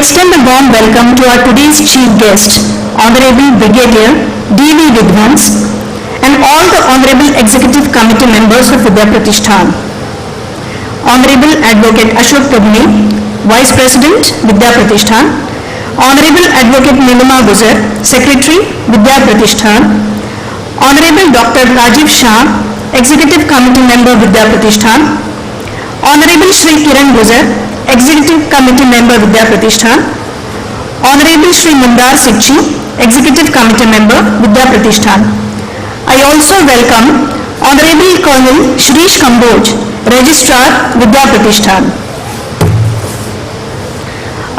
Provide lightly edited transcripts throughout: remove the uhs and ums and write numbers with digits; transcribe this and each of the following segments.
extend a warm welcome to our today's chief guest, Honorable Brigadier D.V. Vidwans, and all the Honorable Executive Committee members of Vidya Pratishthan. Honorable Advocate Ashok Tabni, Vice President, Vidya Pratishthan. Honorable Advocate Nilima Guzar, Secretary, Vidya Pratishthan. Honorable Dr. Rajiv Shah, Executive Committee Member, Vidya Pratishthan. Honorable Shri Kiran Guzar, Executive Committee Member, Vidya Pratishthan. Honorable Shri Mundar Sikchi, Executive Committee Member, Vidya Pratishthan. I also welcome Honorable Colonel Shrish Kamboj, Registrar, Vidya Pratishthan.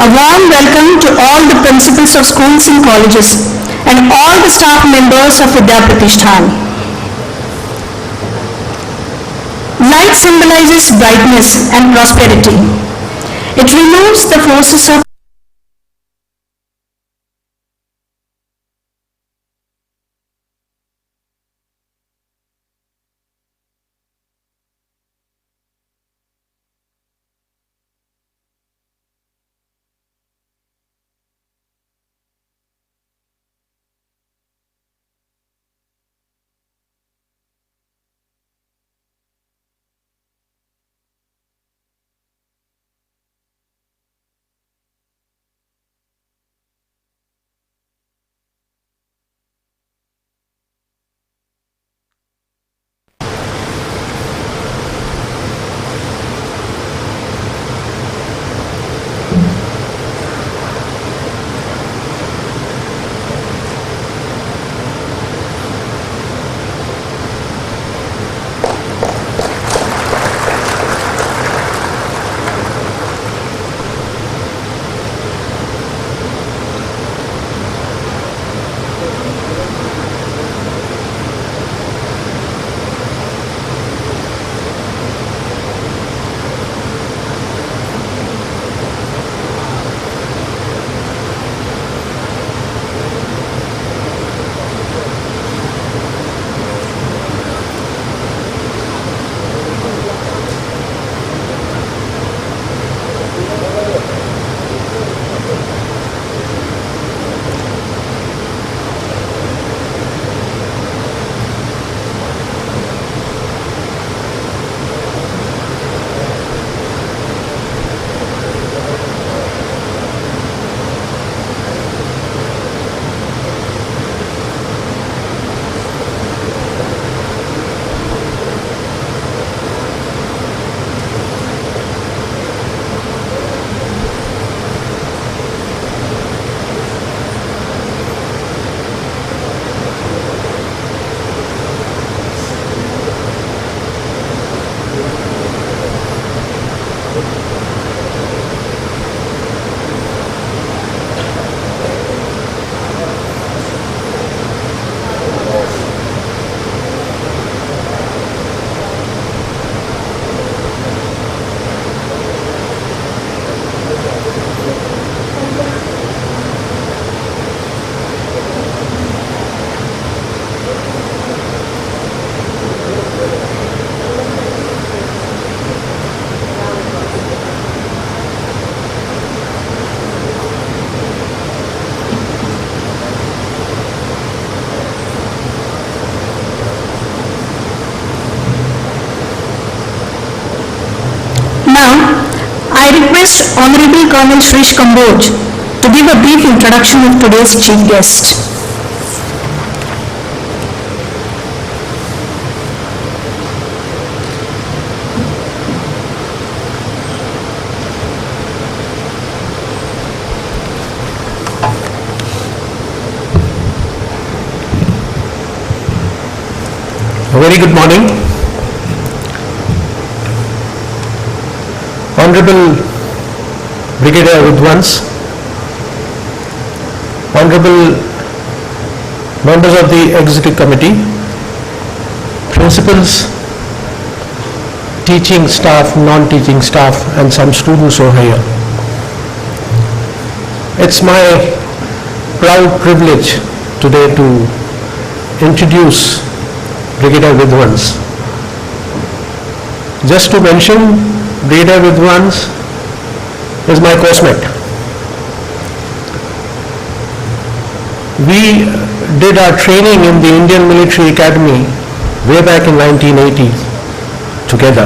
A warm welcome to all the principals of schools and colleges and all the staff members of Vidya Pratishthan. Light symbolizes brightness and prosperity. It removes the forces of request Honorable Colonel Shrish Kamboj to give a brief introduction of today's chief guest. A very good morning. Honorable Brigadier Vidwans, Honorable members of the Executive Committee, principals, teaching staff, non-teaching staff, and some students over here. It's my proud privilege today to introduce Brigadier Vidwans. Just to mention, Brigadier Vidwans is my coursemate. We did our training in the Indian Military Academy way back in 1980 together.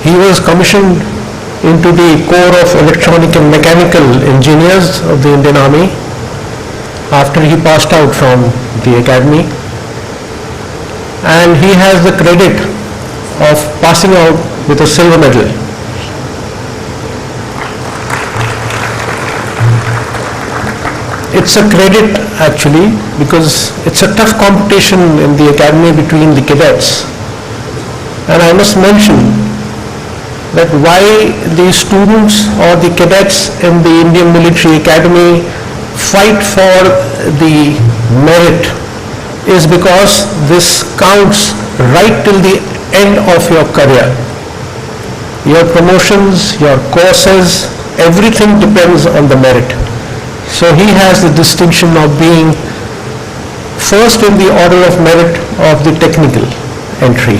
He was commissioned into the Corps of Electronic and Mechanical Engineers of the Indian Army after he passed out from the academy, and he has the credit of passing out with a silver medal. It's a credit actually, because it's a tough competition in the academy between the cadets. And I must mention that why the students or the cadets in the Indian Military Academy fight for the merit is because this counts right till the end of your career. Your promotions, your courses, everything depends on the merit. So he has the distinction of being first in the order of merit of the technical entry.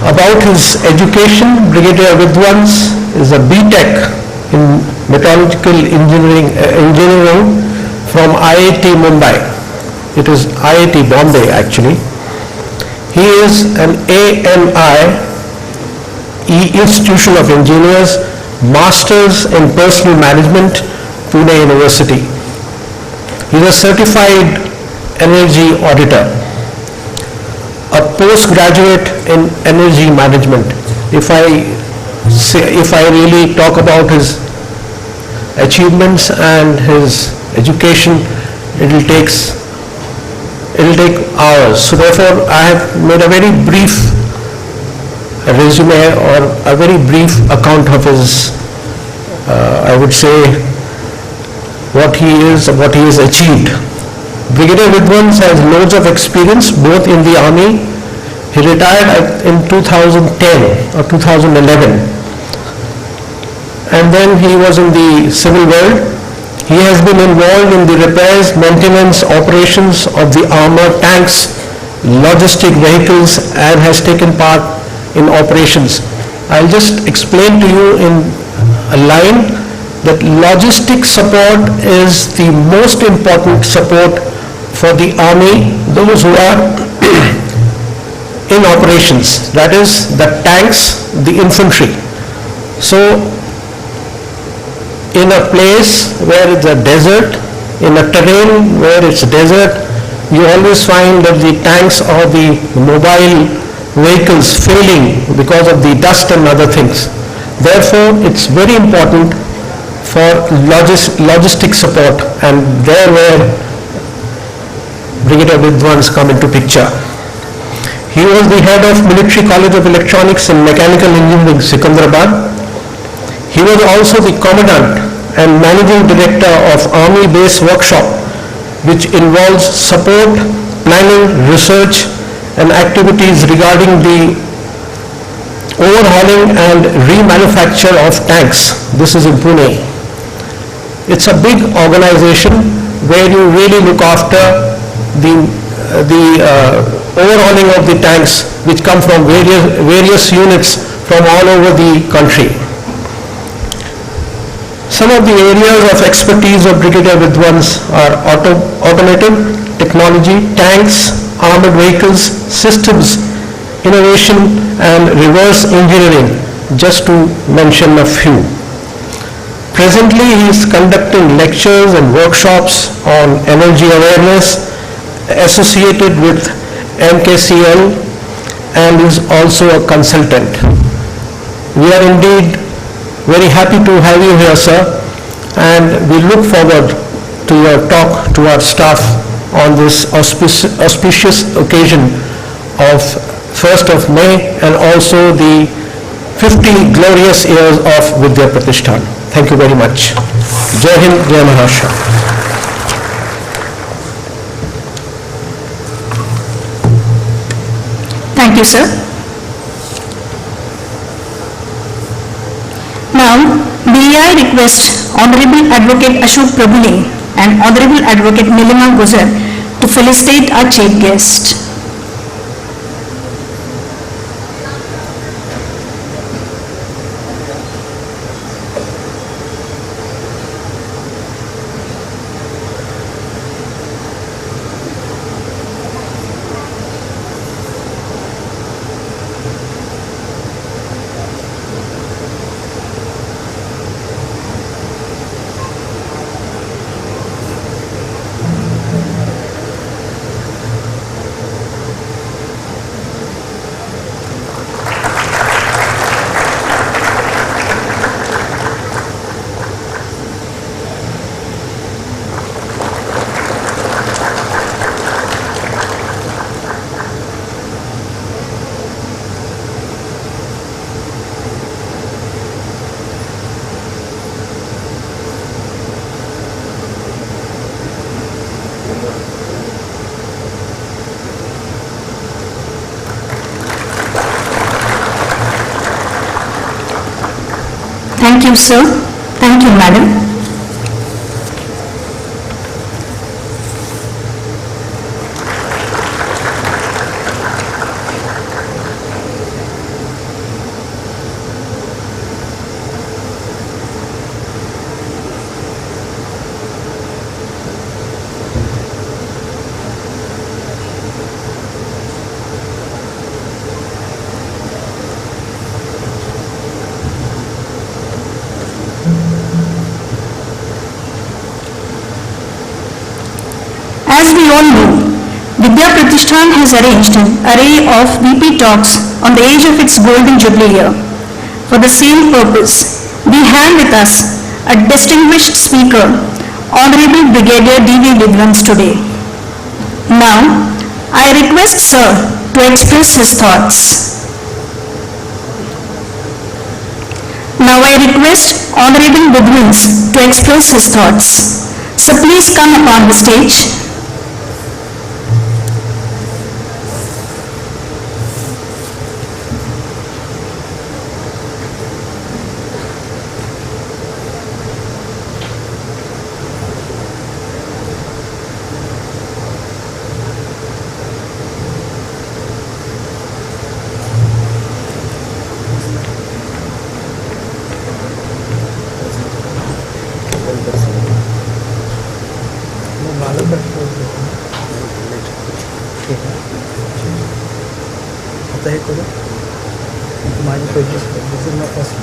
About his education, Brigadier Vidwans is a B.Tech in metallurgical engineering from IIT Mumbai. It is IIT Bombay actually. He is an AMI, Institution of Engineers, Masters in Personal Management, Pune University. He is a certified energy auditor, a postgraduate in energy management. If I really talk about his achievements and his education, it will take hours. So therefore, I have made a very brief resume or a very brief account of his, I would say, what he is, what he has achieved. Brigadier Vidwans has loads of experience both in the army. He retired in 2010 or 2011, and then he was in the civil world. He has been involved in the repairs, maintenance, operations of the armor, tanks, logistic vehicles, and has taken part in operations. I'll just explain to you in a line that logistic support is the most important support for the army, those who are in operations, that is the tanks, the infantry. So in a place where it's a desert, in a terrain where it's desert, you always find that the tanks or the mobile vehicles failing because of the dust and other things. Therefore, it's very important for logistic support, and there where Brigadier Vidwans come into picture. He was the head of Military College of Electronics and Mechanical Engineering, Secunderabad. He was also the Commandant and Managing Director of Army Base Workshop, which involves support, planning, research, and activities regarding the overhauling and remanufacture of tanks. This is in Pune. It's a big organization where you really look after the overhauling of the tanks, which come from various units from all over the country. Some of the areas of expertise of Brigadier Vidwans are automotive, technology, tanks, armored vehicles, systems, innovation, and reverse engineering, just to mention a few. Presently, he is conducting lectures and workshops on energy awareness associated with MKCL, and is also a consultant. We are indeed very happy to have you here, sir, and we look forward to your talk to our staff on this auspicious occasion of 1st of May and also the 50 glorious years of Vidya Pratishthan. Thank you very much. Jai Hind, Jai Maharashtra. Thank you, sir. Now, may I request Honorable Advocate Ashok Prabhule and Honorable Advocate Nilima Guzar to felicitate our chief guest. Thank you, sir. Thank you, madam. As we all know, Vidya Pratishthan has arranged an array of VP talks on the age of its golden jubilee year. For the same purpose, we have with us a distinguished speaker, Honorable Brigadier D.V. Vidwans today. Now, I request Sir to express his thoughts. Now I request Honorable Vidwans to express his thoughts. So please come upon the stage. आता हे करू माझी पहिली this is my first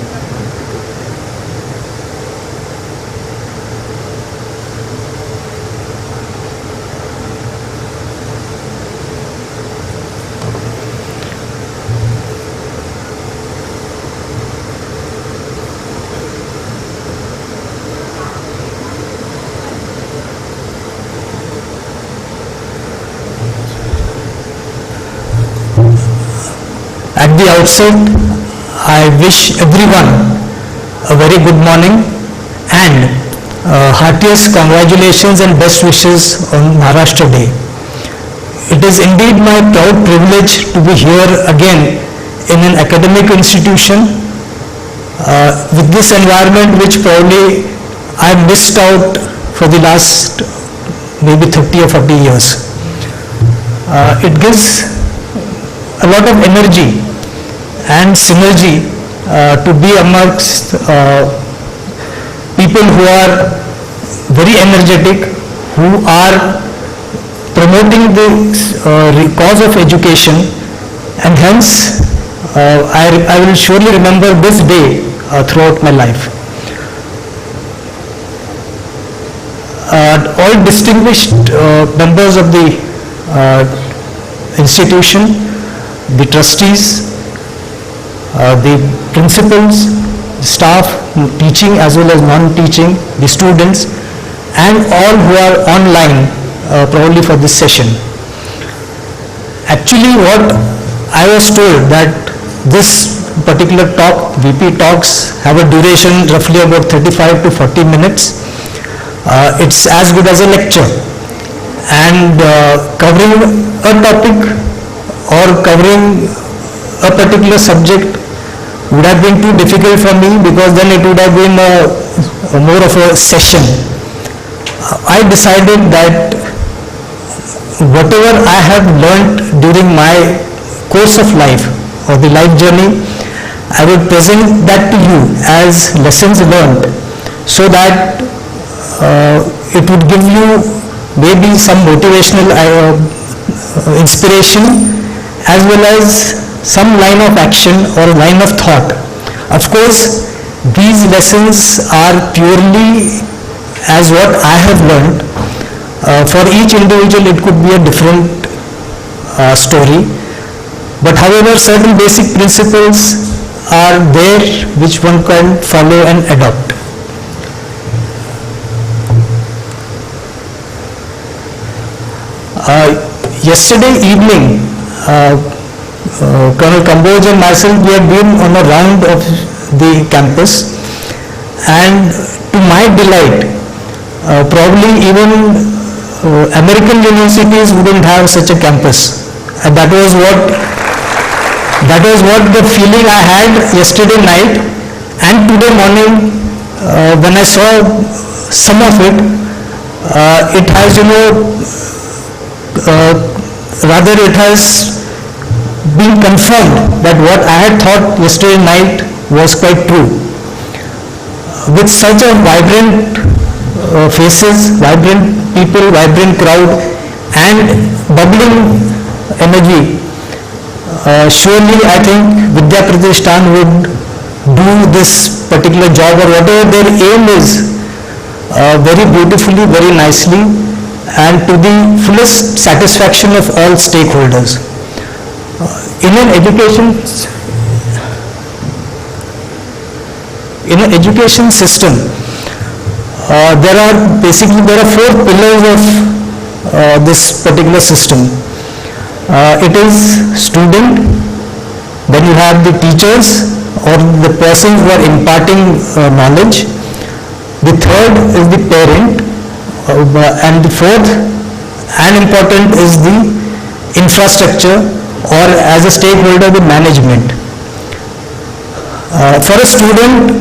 At the outset, I wish everyone a very good morning and heartiest congratulations and best wishes on Maharashtra Day. It is indeed my proud privilege to be here again in an academic institution with this environment which probably I missed out for the last maybe 30 or 40 years. It gives a lot of energy and synergy to be amongst people who are very energetic, who are promoting the cause of education, and hence I will surely remember this day throughout my life. All distinguished members of the institution, the trustees, the principals, staff, teaching as well as non-teaching, the students, and all who are online probably for this session. Actually, what I was told that this particular talk, VP talks, have a duration roughly about 35 to 40 minutes. It's as good as a lecture, and covering a topic or covering a particular subject would have been too difficult for me, because then it would have been more of a session. I decided that whatever I have learnt during my course of life or the life journey, I would present that to you as lessons learned, so that it would give you maybe some motivational inspiration as well as some line of action or line of thought. Of course, these lessons are purely as what I have learned. For each individual it could be a different story, but however certain basic principles are there which one can follow and adopt. Yesterday evening, Colonel Kamboj and myself, we have been on a round of the campus, and to my delight, probably even American universities wouldn't have such a campus. And that was what the feeling I had yesterday night, And today morning, when I saw some of it, it has, rather it has been confirmed that what I had thought yesterday night was quite true. With such a vibrant faces, vibrant people, vibrant crowd, and bubbling energy, surely I think Vidya Pratishthan would do this particular job, or whatever their aim is, very beautifully, very nicely, and to the fullest satisfaction of all stakeholders. In an education system, there are four pillars of this particular system. It is student, then you have the teachers or the persons who are imparting knowledge. The third is the parent, and the fourth and important is the infrastructure, or as a stakeholder, the management. For a student,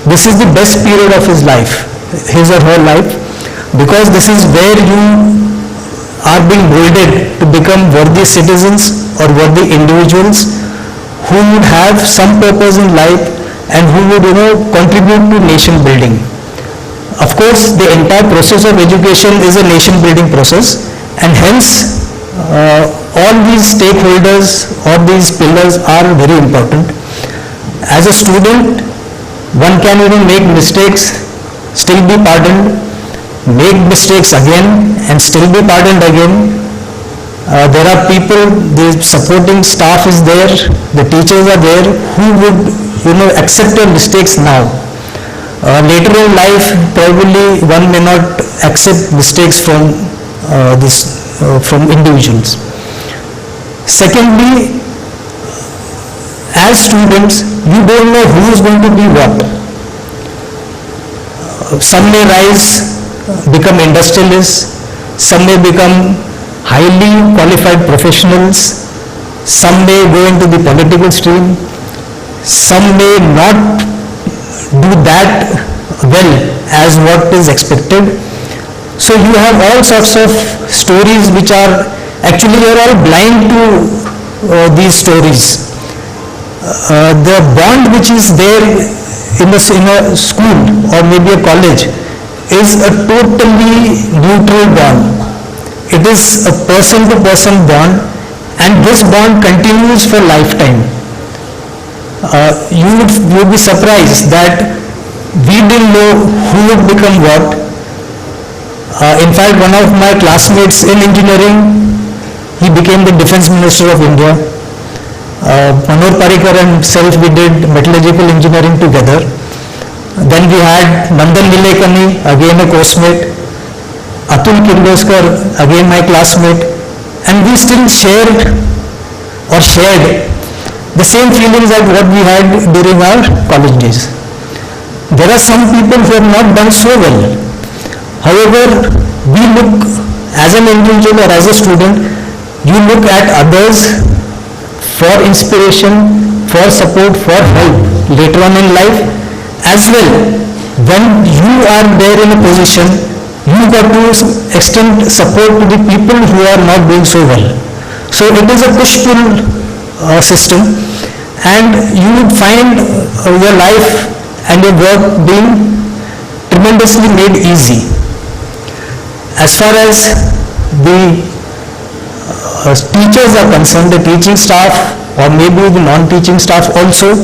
this is the best period of his life, his or her life, because this is where you are being molded to become worthy citizens or worthy individuals who would have some purpose in life and who would, contribute to nation building. Of course, the entire process of education is a nation building process, and hence all these stakeholders or these pillars are very important. As a student, one can make mistakes, still be pardoned, make mistakes again and still be pardoned again. There are people, the supporting staff is there, the teachers are there who would accept your mistakes now. Later in life, probably one may not accept mistakes from from individuals. Secondly, as students, you don't know who is going to be what. Some may rise, become industrialists, some may become highly qualified professionals, some may go into the political stream, some may not do that well as what is expected. So you have all sorts of stories which are, actually you are all blind to these stories. The bond which is there in a school or maybe a college is a totally neutral bond. It is a person-to-person bond, and this bond continues for lifetime. You would be surprised that we didn't know who would become what. In fact, one of my classmates in engineering, he became the Defense Minister of India. Manor Parikar and self, we did metallurgical engineering together. Then we had Nandan Nilekani, again a coursemate, Atul Kirloskar, again my classmate, and we still shared the same feelings as what we had during our college days. There are some people who have not done so well. However, we look, as an individual or as a student, you look at others for inspiration, for support, for help later on in life as well. When you are there in a position, you got to extend support to the people who are not doing so well. So it is a push-pull system, and you would find your life and your work being tremendously made easy. As far as the teachers are concerned, the teaching staff or maybe the non-teaching staff also,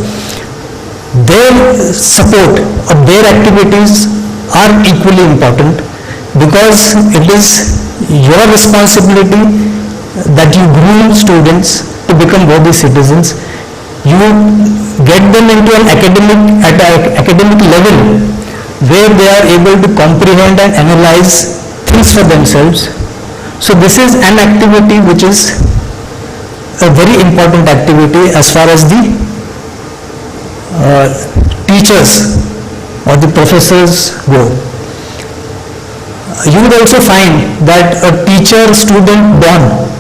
their support or their activities are equally important, because it is your responsibility that you groom students to become worthy citizens. You get them into an academic level where they are able to comprehend and analyze things for themselves. So this is an activity which is a very important activity as far as the teachers or the professors go. You would also find that a teacher-student bond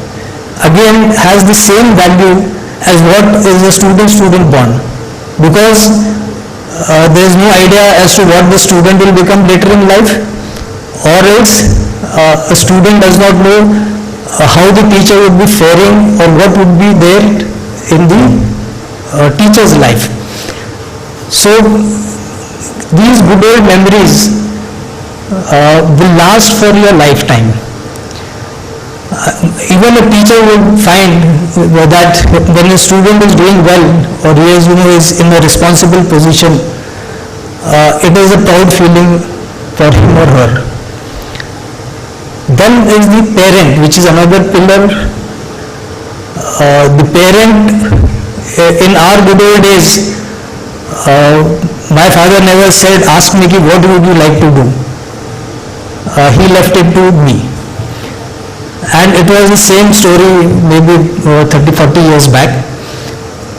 again has the same value as what is a student-student bond, because there is no idea as to what the student will become later in life, or else a student does not know how the teacher would be faring or what would be there in the teacher's life. So these good old memories will last for your lifetime. Even a teacher would find that when a student is doing well, or he is in a responsible position, it is a proud feeling for him or her. Then is the parent, which is another pillar. The parent, in our good old days, my father never said, ask me what would you like to do. He left it to me. And it was the same story maybe 30-40 years back.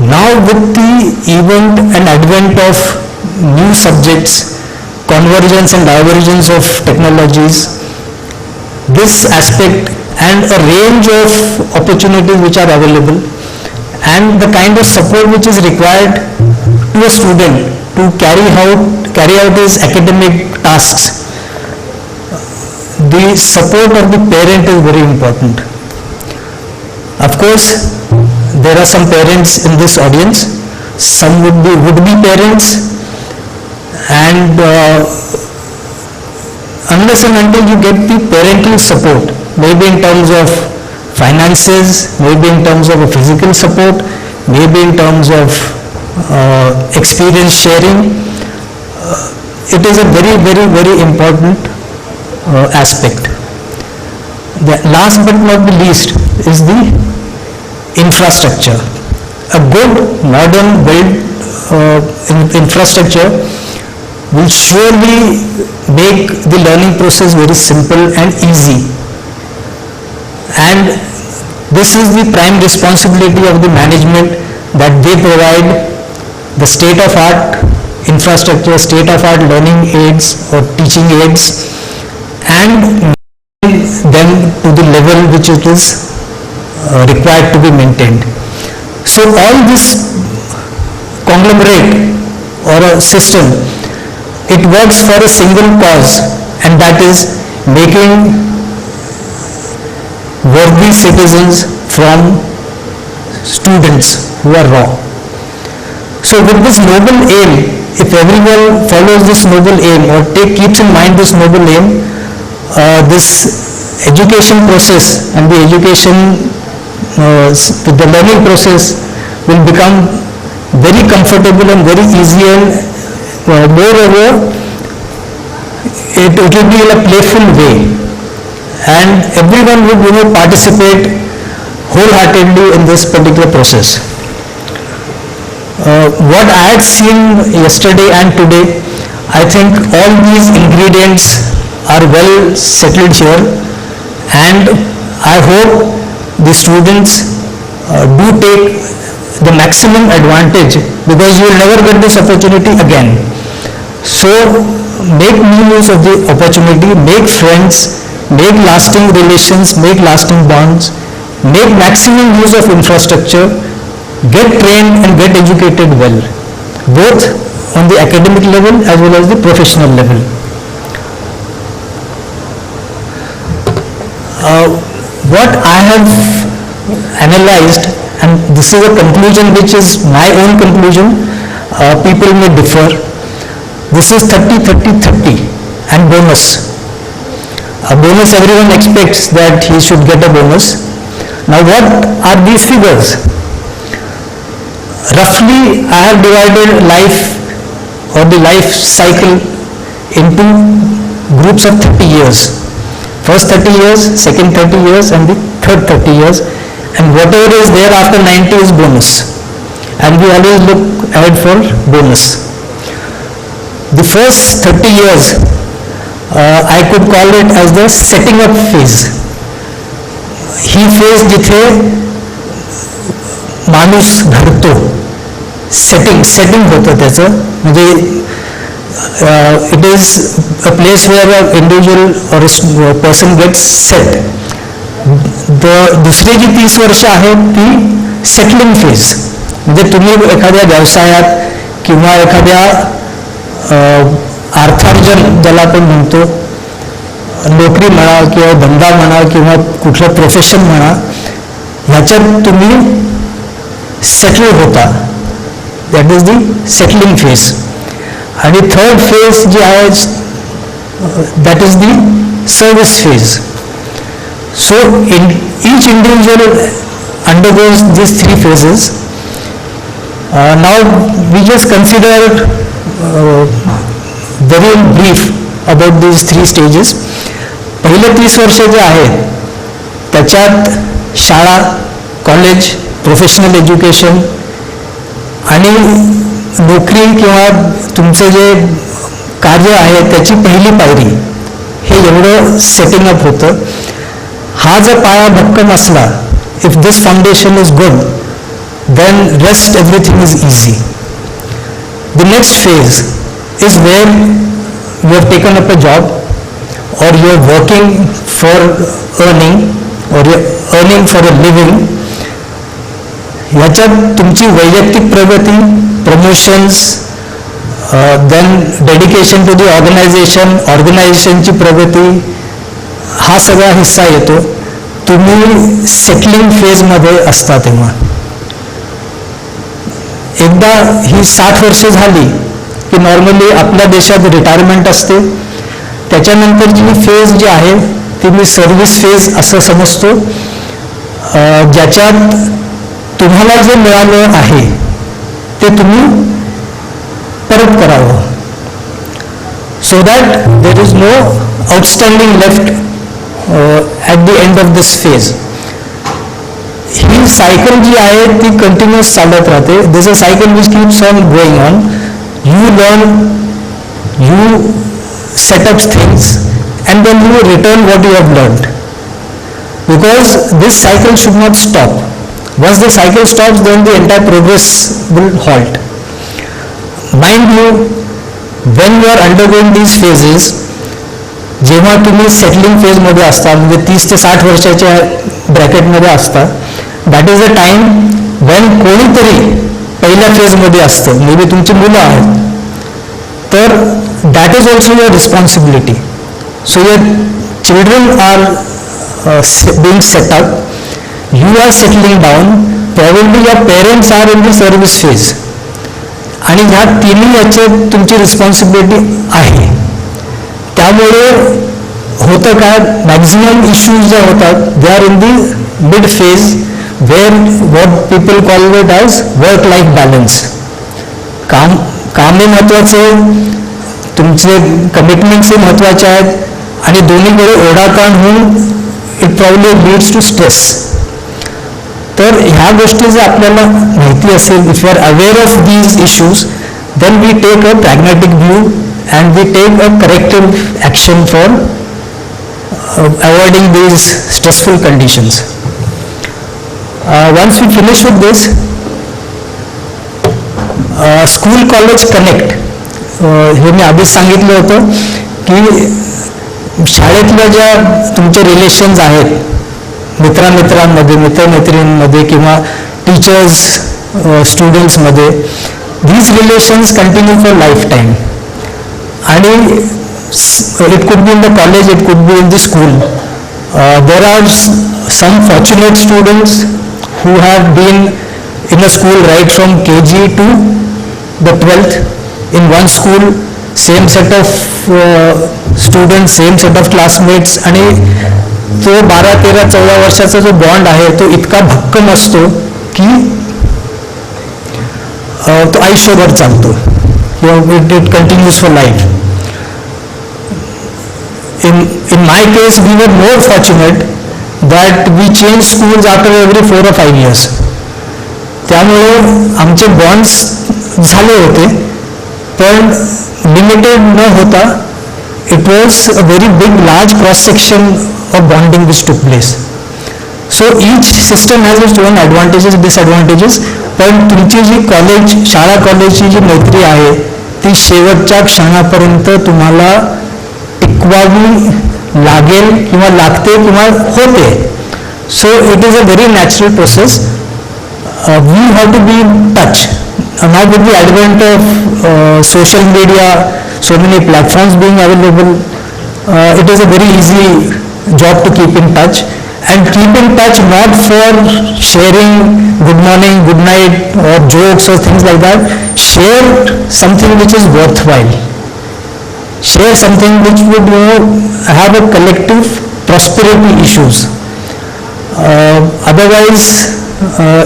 Now with the event and advent of new subjects, convergence and divergence of technologies, this aspect and a range of opportunities which are available, and the kind of support which is required to a student to carry out his academic tasks, the support of the parent is very important. Of course, there are some parents in this audience, some would-be parents, and unless and until you get the parental support, maybe in terms of finances, maybe in terms of a physical support, maybe in terms of experience sharing, it is a very, very, very important aspect. The last but not the least is the infrastructure. A good modern built infrastructure will surely make the learning process very simple and easy. And this is the prime responsibility of the management, that they provide the state-of-art infrastructure, state-of-art learning aids or teaching aids, and them to the level which it is required to be maintained. So all this conglomerate or a system, it works for a single cause, and that is making worthy citizens from students who are raw. So with this noble aim, if everyone follows this noble aim or keeps in mind this noble aim, this education process and the education, the learning process will become very comfortable and very easy, and moreover, it will be in a playful way, and everyone would participate wholeheartedly in this particular process. What I had seen yesterday and today, I think all these ingredients are well settled here, and I hope the students do take the maximum advantage, because you will never get this opportunity again. So make new use of the opportunity, make friends, make lasting relations, make lasting bonds, make maximum use of infrastructure, get trained and get educated well, both on the academic level as well as the professional level. What I have analyzed, and this is a conclusion which is my own conclusion, people may differ. This is 30-30-30 and bonus. A bonus, everyone expects that he should get a bonus. Now what are these figures? Roughly I have divided life or the life cycle into groups of 30 years. First 30 years, second 30 years, and the third 30 years, and whatever is there after 90 is bonus, and we always look ahead for bonus. The first 30 years I could call it as the setting up phase. He phase जिथे माणूस घडतो, setting होतं त्याचं, म्हणजे it is a place where an individual or a person gets set. दुसरी जी 30 वर्ष आहेत ती सेटलिंग फेज, म्हणजे तुम्ही एखाद्या व्यवसायात किंवा एखाद्या अर्थार्जन ज्याला आपण म्हणतो, नोकरी म्हणा किंवा धंदा म्हणा किंवा कुठलं प्रोफेशन म्हणा, ह्याच्यात तुम्ही सेटल होता. That is the settling phase. आणि थर्ड फेज जी आहे that is the service phase. So each individual undergoes these three phases. Now we just consider very in brief about these three stages. पहिले 30 वर्ष जे आहेत त्याच्यात शाळा, college, professional education आणि नोकरी किंवा तुमचे जे कार्य आहे त्याची पहिली पायरी, हे एवढं सेटिंग अप होतं. हा जर पाया भक्कम असला, if this foundation is good, then rest everything is easy. The next phase is where you have taken up a job or you are working for earning or you are earning for a living. ह्याच्यात तुमची वैयक्तिक प्रगती, promotions, then dedication to the organisation, ऑर्गनायझेशनची प्रगती, हा सगळा हिस्सा येतो. तुम्ही सेटलिंग फेजमध्ये असता तेव्हा. एकदा ही 60 वर्ष झाली की नॉर्मली आपल्या देशात रिटायरमेंट असते. त्याच्यानंतरची फेज जी आहे ती मी सर्व्हिस फेज असं समजतो, ज्याच्यात तुम्हाला जे मिळालं आहे ते तुम्ही परत करावं, so that there is no outstanding left at the end of this phase. ही सायकल जी आहे ती कंटिन्युअस चालत राहते. This a cycle which keeps on going on. You learn, you set up things and then you return what you have learned, because this cycle should not stop. Once the cycle stops, then the entire progress will halt. Mind you, when you are undergoing these phases, जेव्हा तुम्ही settling फेजमध्ये असता, म्हणजे 30 ते 60 वर्षाच्या ब्रॅकेटमध्ये असता, that is a time when कोणीतरी पहिल्या फेजमध्ये असतं, मे बी तुमची मुलं आहेत, तर that is also your responsibility. So your children are being set up, you are settling down, probably your parents are in the service phase. आणि ह्या तिन्ही याच्यात तुमची रिस्पॉन्सिबिलिटी आहे. त्यामुळे होतं काय, मॅक्झिमम इश्यूज ज्या होतात they are in the mid phase, where what people call it as work life balance. काम हे महत्त्वाचं, तुमचे कमिटमेंट्सही महत्त्वाचे आहेत आणि दोन्हीकडे ओढाताण होऊन it probably leads to stress. तर ह्या गोष्टी जर आपल्याला माहिती असेल, if you are aware of these issues, then we take a pragmatic view and we take a corrective action for avoiding these stressful conditions. Once we finish with this, school college connect, हे मी आधीच सांगितलं होतं की शाळेतल्या ज्या तुमचे relations आहेत मित्रांमध्ये, मित्रमैत्रिणींमध्ये किंवा teachers स्टुडंट्समध्ये, these relations continue for lifetime. आणि it could be in the college, it could be in the school. There are some fortunate students who have been in a school right from KG to the 12th in one school, same set of students, same set of classmates, आणि तो 12, 13, 14 वर्षाचा जो bond आहे तो इतका भक्कम असतो की तो आयुष्यभर चालतो. It continues for life. In my case, we were more fortunate that we changed schools after every 4 or 5 years. त्यामुळे आमचे बॉन्ड्स झाले होते, पण लिमिटेड न होता it was a very big large cross section of bonding विच टूक place. So each system has its own advantages, disadvantages. पण तुमची जी शाळा कॉलेजची जी मैत्री आहे ती शेवटच्या क्षणापर्यंत तुम्हाला टिकवावी लागेल किंवा लागते किंवा होते. So it is a very natural process. We have to be in touch now with the advent of social media, so many platforms being available, it is a very easy job to keep in touch, and keep in touch not for sharing good morning, good night or jokes or things like that. Share something which is worthwhile. Share something which would have a collective prosperity issues. Otherwise,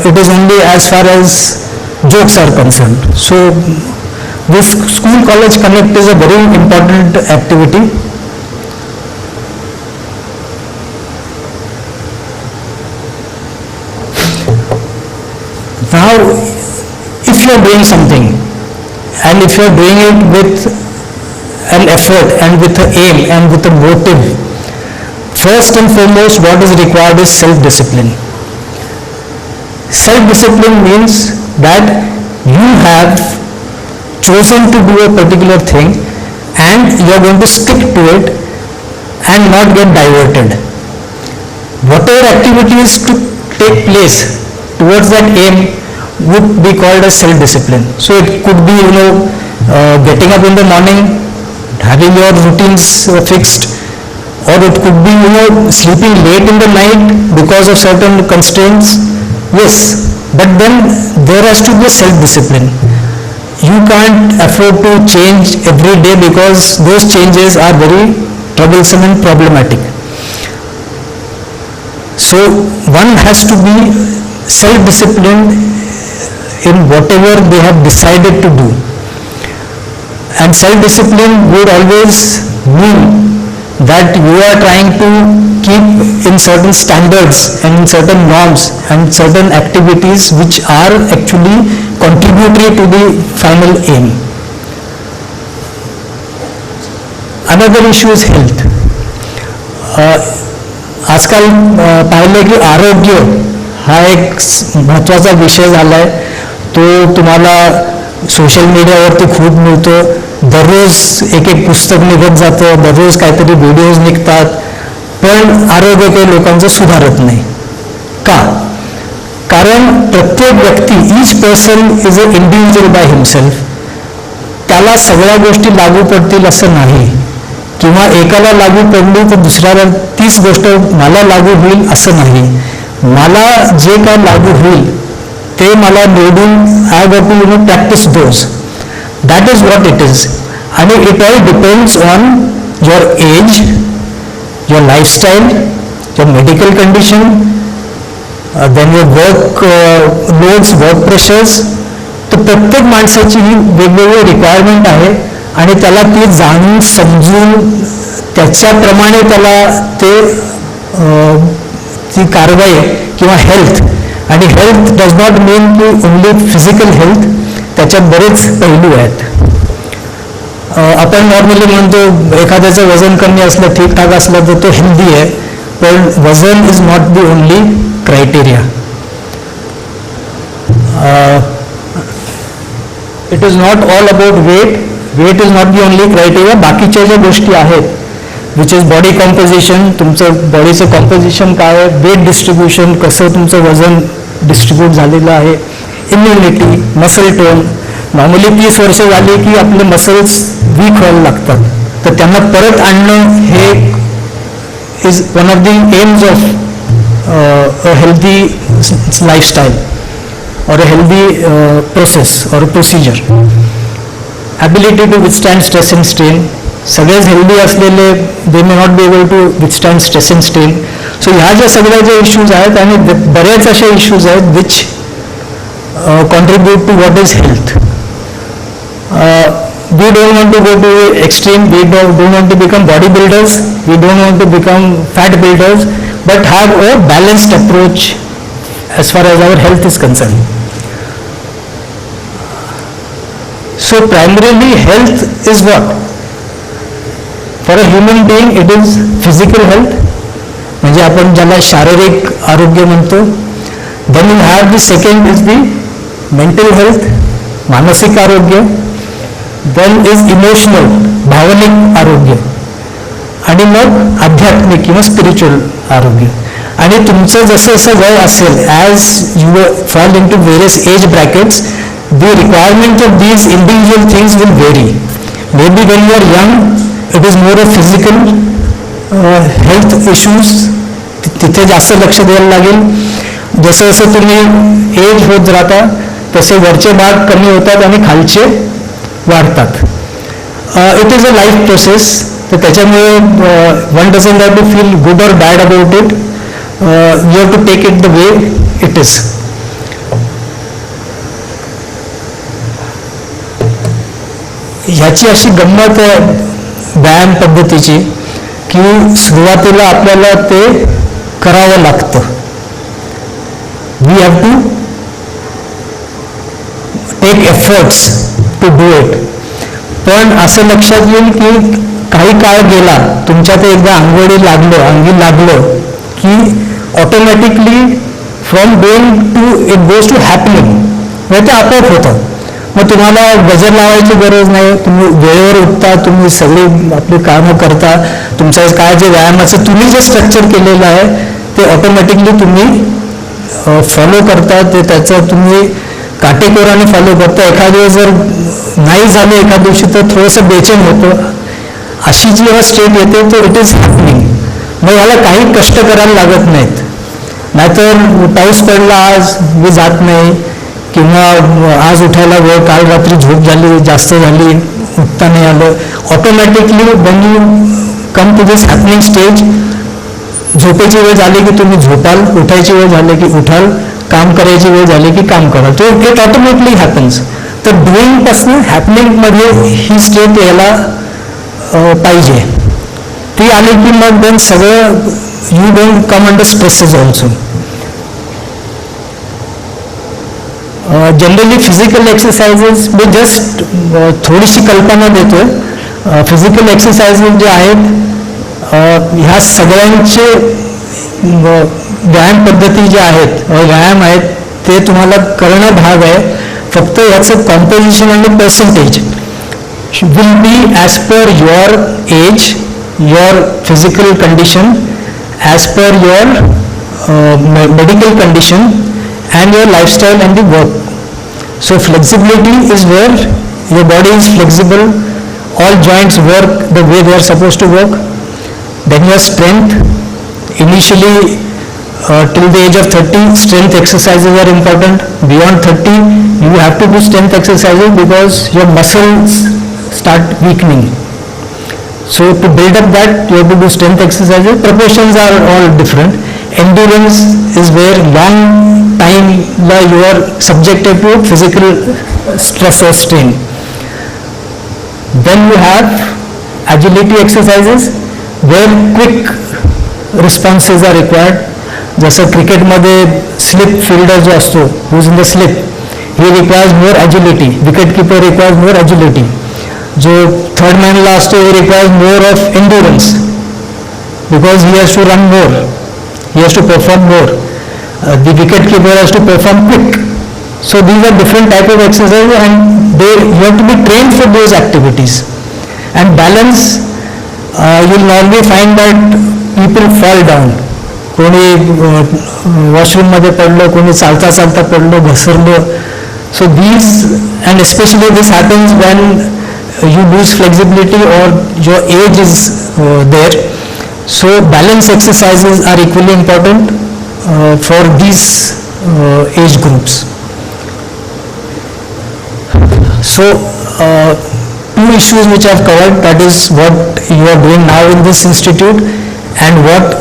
it is only as far as jokes are concerned. So this school college connect is a very important activity. Now, if you are doing something and if you are doing it with an effort and with an aim and with a motive, first and foremost what is required is self-discipline. Self-discipline means that you have chosen to do a particular thing and you are going to stick to it and not get diverted. Whatever activities to take place towards that aim would be called as self-discipline. So it could be, getting up in the morning, having your routines fixed, or it could be, sleeping late in the night because of certain constraints. Yes, but then there has to be a self-discipline. You can't afford to change every day because those changes are very troublesome and problematic. So one has to be self-disciplined in whatever they have decided to do. And self-discipline would always mean that you are trying to keep in certain standards and in certain norms and certain activities which are actually contributory to the final aim. Another issue is health. आजकाल पाहिलं की आरोग्य हा एक महत्त्वाचा विषय झाला आहे. तो तुम्हाला सोशल मीडियावरती खूप मिळतो. दररोज एक एक पुस्तक निघत जातं, दररोज काहीतरी व्हिडिओज निघतात, पण आरोग्य काही लोकांचं सुधारत नाही. का? कारण प्रत्येक व्यक्ती, each person is a individual by himself. त्याला सगळ्या गोष्टी लागू पडतील असं नाही, किंवा एकाला लागू पडली तर दुसऱ्याला तीच गोष्ट मला लागू होईल असं नाही. मला जे काय लागू होईल ते मला निवडून I got to practise those. That is what it is. आणि it all depends on your age, your lifestyle, your medical condition, then your work loads, work pressures. तर प्रत्येक माणसाची ही वेगवेगळी रिक्वायरमेंट आहे आणि त्याला ती जाणून समजून त्याच्याप्रमाणे त्याला ते ती कारवाई किंवा हेल्थ, आणि हेल्थ डज नॉट मीन की ओनली फिजिकल हेल्थ, त्याच्यात बरेच पैलू आहेत. आपण नॉर्मली म्हणतो एखाद्याचं वजन कमी असलं, ठीकठाक असलं तर तो हेल्दी आहे, पण वजन is not the only criteria. It is not all about weight. Weight is not the only criteria. बाकीच्या ज्या गोष्टी आहेत विच इज बॉडी कॉम्पोजिशन, तुमचं बॉडीचं कॉम्पोजिशन काय आहे, वेट डिस्ट्रीब्युशन, कसं तुमचं वजन डिस्ट्रीब्यूट झालेलं आहे, इम्युनिटी, मसल टोन. नॉर्मली 30 वर्ष झाली की आपले मसल्स वीक व्हायला लागतात, तर त्यांना परत आणणं हे is one of the aims of a healthy lifestyle or a healthy process or a procedure. Ability to withstand stress and strain. सगळेच हेल्दी असलेले they may not be able to withstand stress and strain. So ह्या ज्या सगळ्या ज्या issues आहेत आणि बऱ्याच अशा इश्यूज आहेत which contribute to what is health. We don't want to go to extreme. We don't want to become bodybuilders. We don't want to become fat builders, but have a balanced approach as far as our health is concerned. So primarily health is what? For a human being it is physical health, म्हणजे आपण ज्याला शारीरिक आरोग्य म्हणतो. Then you have the second is the mental health, मानसिक आरोग्य. Then is emotional, भावनिक आरोग्य, आणि मग आध्यात्मिक किंवा स्पिरिच्युअल आरोग्य. आणि तुमचं जसं जसं वय असेल, as you fall in to various age brackets, the requirement of these individual things will vary. Maybe when you are young, it is more of physical health issues, तिथे जास्त लक्ष द्यायला लागेल. जसं जसं तुम्ही एज होत राहता तसे वरचे भाग कमी होतात आणि खालचे वाढतात. It is a life process. तर त्याच्यामुळे one doesn't have to feel good or bad about it. You have to take it the way it is. ह्याची अशी गंमत आहे व्यायाम पद्धतीची की सुरुवातीला आपल्याला ते करावं लागतं. We have to take efforts to do it. पण असं लक्षात येईल की काही काळ गेला, तुमच्या ते एकदा अंगी लागलं की automatically from doing to it goes to happening. म्हणजे ते आपोआप होतं. मग तुम्हाला गजर लावायची गरज नाही. तुम्ही वेळेवर उठता, तुम्ही सगळी आपली कामं करता. तुमचं काय जे व्यायामाचं तुम्ही जे स्ट्रक्चर केलेलं आहे ते ऑटोमॅटिकली तुम्ही फॉलो करता. ते त्याचं तुम्ही काटेकोराने फॉलो करता. एखाद्या वेळेस जर नाही झालं एखाद्या दिवशी तर थोडंसं बेचैन होतं. अशी जेव्हा स्टेट येते तर इट इज हॅपनिंग. मग याला काही कष्ट करायला लागत नाहीत. नाहीतर पाऊस पडला आज मी जात नाही, किंवा आज उठायला वेळ, काल रात्री झोप झाली जास्त झाली, उठता नाही आलं. Automatically when you come to this happening stage, झोपेची वेळ झाली की तुम्ही झोपाल, उठायची वेळ झाली की उठाल, काम करायची वेळ झाली की काम कराल. तो इट ऑटोमॅटिकली हॅपन्स. तर डुईंग पासून हॅपनिंगमध्ये ही स्टेट यायला पाहिजे. ती आली की मग देन सगळं you don't come under stresses also. Generally physical exercises me just थोडीशी कल्पना देतोय. फिजिकल एक्सरसाइजेस जे आहेत ह्या सगळ्यांचे व्यायाम पद्धती ज्या आहेत, व्यायाम आहेत ते तुम्हाला करणं भाग आहे. फक्त याचं कॉम्पोजिशन आणि percentage will be as per your age, your physical condition, as per your medical condition and your lifestyle and the work. So flexibility is where your body is flexible, all joints work the way they are supposed to work. Then your strength, initially till the age of 30 strength exercises are important. Beyond 30 you have to do strength exercises because your muscles start weakening. So to build up that you have to do strength exercises. Proportions are all different. Endurance is where long time you are subjected to physical stress or strain. Then you have agility exercises where quick responses are required. जसं क्रिकेटमध्ये slip fielder जो असतो, who is in the slip, he requires more agility. Wicket keeper requires more agility. जो third मॅनला असतो he requires more of endurance because he has to run more, he has to perform more. The wicket keeper has to perform quick. So these are different type of exercises and you have to be trained for those activities. And balance, you will normally find that people fall down. कोणी वॉशरूममध्ये पडलं, कोणी चालता चालता पडलं, घसरलं. So these, and especially this happens when you lose flexibility or your age is there. So balance exercises are equally important for these age groups. So two issues which I have covered, that is what you are doing now in this institute and what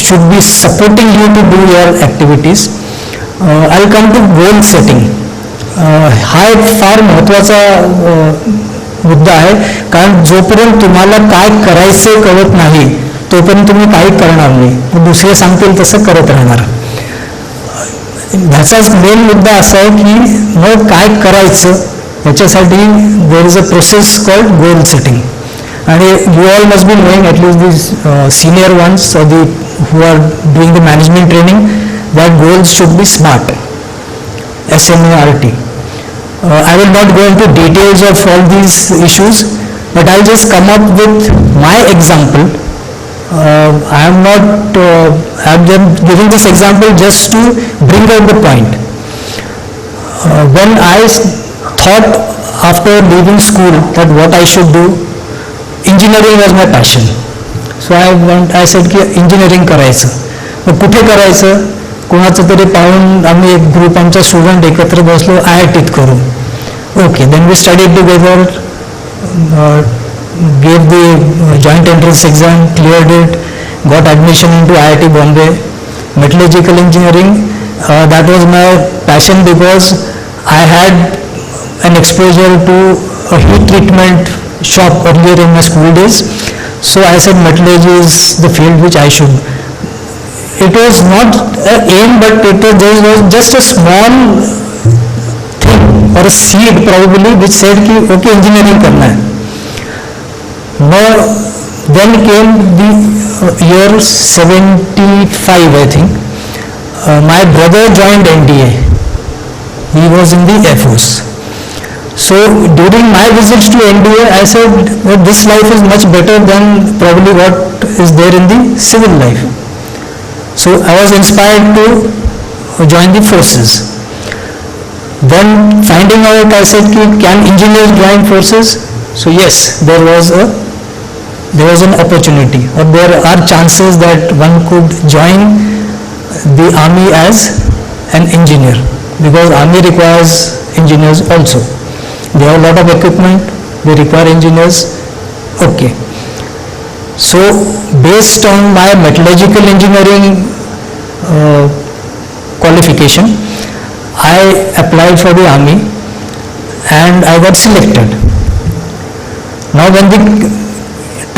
should be supporting you to do your activities. I'll come to goal setting. हा एक फार महत्त्वाचा मुद्दा आहे, कारण जोपर्यंत तुम्हाला काय करायचं कळत नाही तोपर्यंत तुम्ही काही करणार नाही. दुसरे सांगतील तसं करत राहणार. ह्याचाच मेन मुद्दा असा आहे की मग काय करायचं याच्यासाठी there is a process called goal setting. आणि you all must be knowing, at least the senior ones or the who are doing the management training, that goals should be SMART, SMART. I will not go into details of all these issues, but I'll just come up with my example. I am not, I am just giving this example just to bring out the point. when I thought after leaving school that what I should do, engineering was my passion. So I said की engineering करायचं. मग कुठे करायचं, कोणाचं तरी पाहून आम्ही एक group आमचा स्टुडंट एकत्र बसलो, IITत करू. Okay, then we studied together, gave the joint entrance exam, cleared it, got admission into IIT Bombay, metallurgical engineering. That was my passion because I had an exposure to a heat treatment shop earlier in my school days. So I said metallurgy is the field which I should. It was not an aim, but there was just a small thing or a seed probably which said कि okay engineering करना है. Now then came the year 75 I think. My brother joined NDA. He was in the Air Force. So during my visits to NDA, I said that this life is much better than probably what is there in the civil life. So I was inspired to join the forces. Then finding out, I said, can engineers join forces? So yes, there was an opportunity, or there are chances that one could join the army as an engineer, because army requires engineers also. They have a lot of equipment, they require engineers. Okay. So based on my metallurgical engineering qualification, I applied for the army and I got selected. Now when the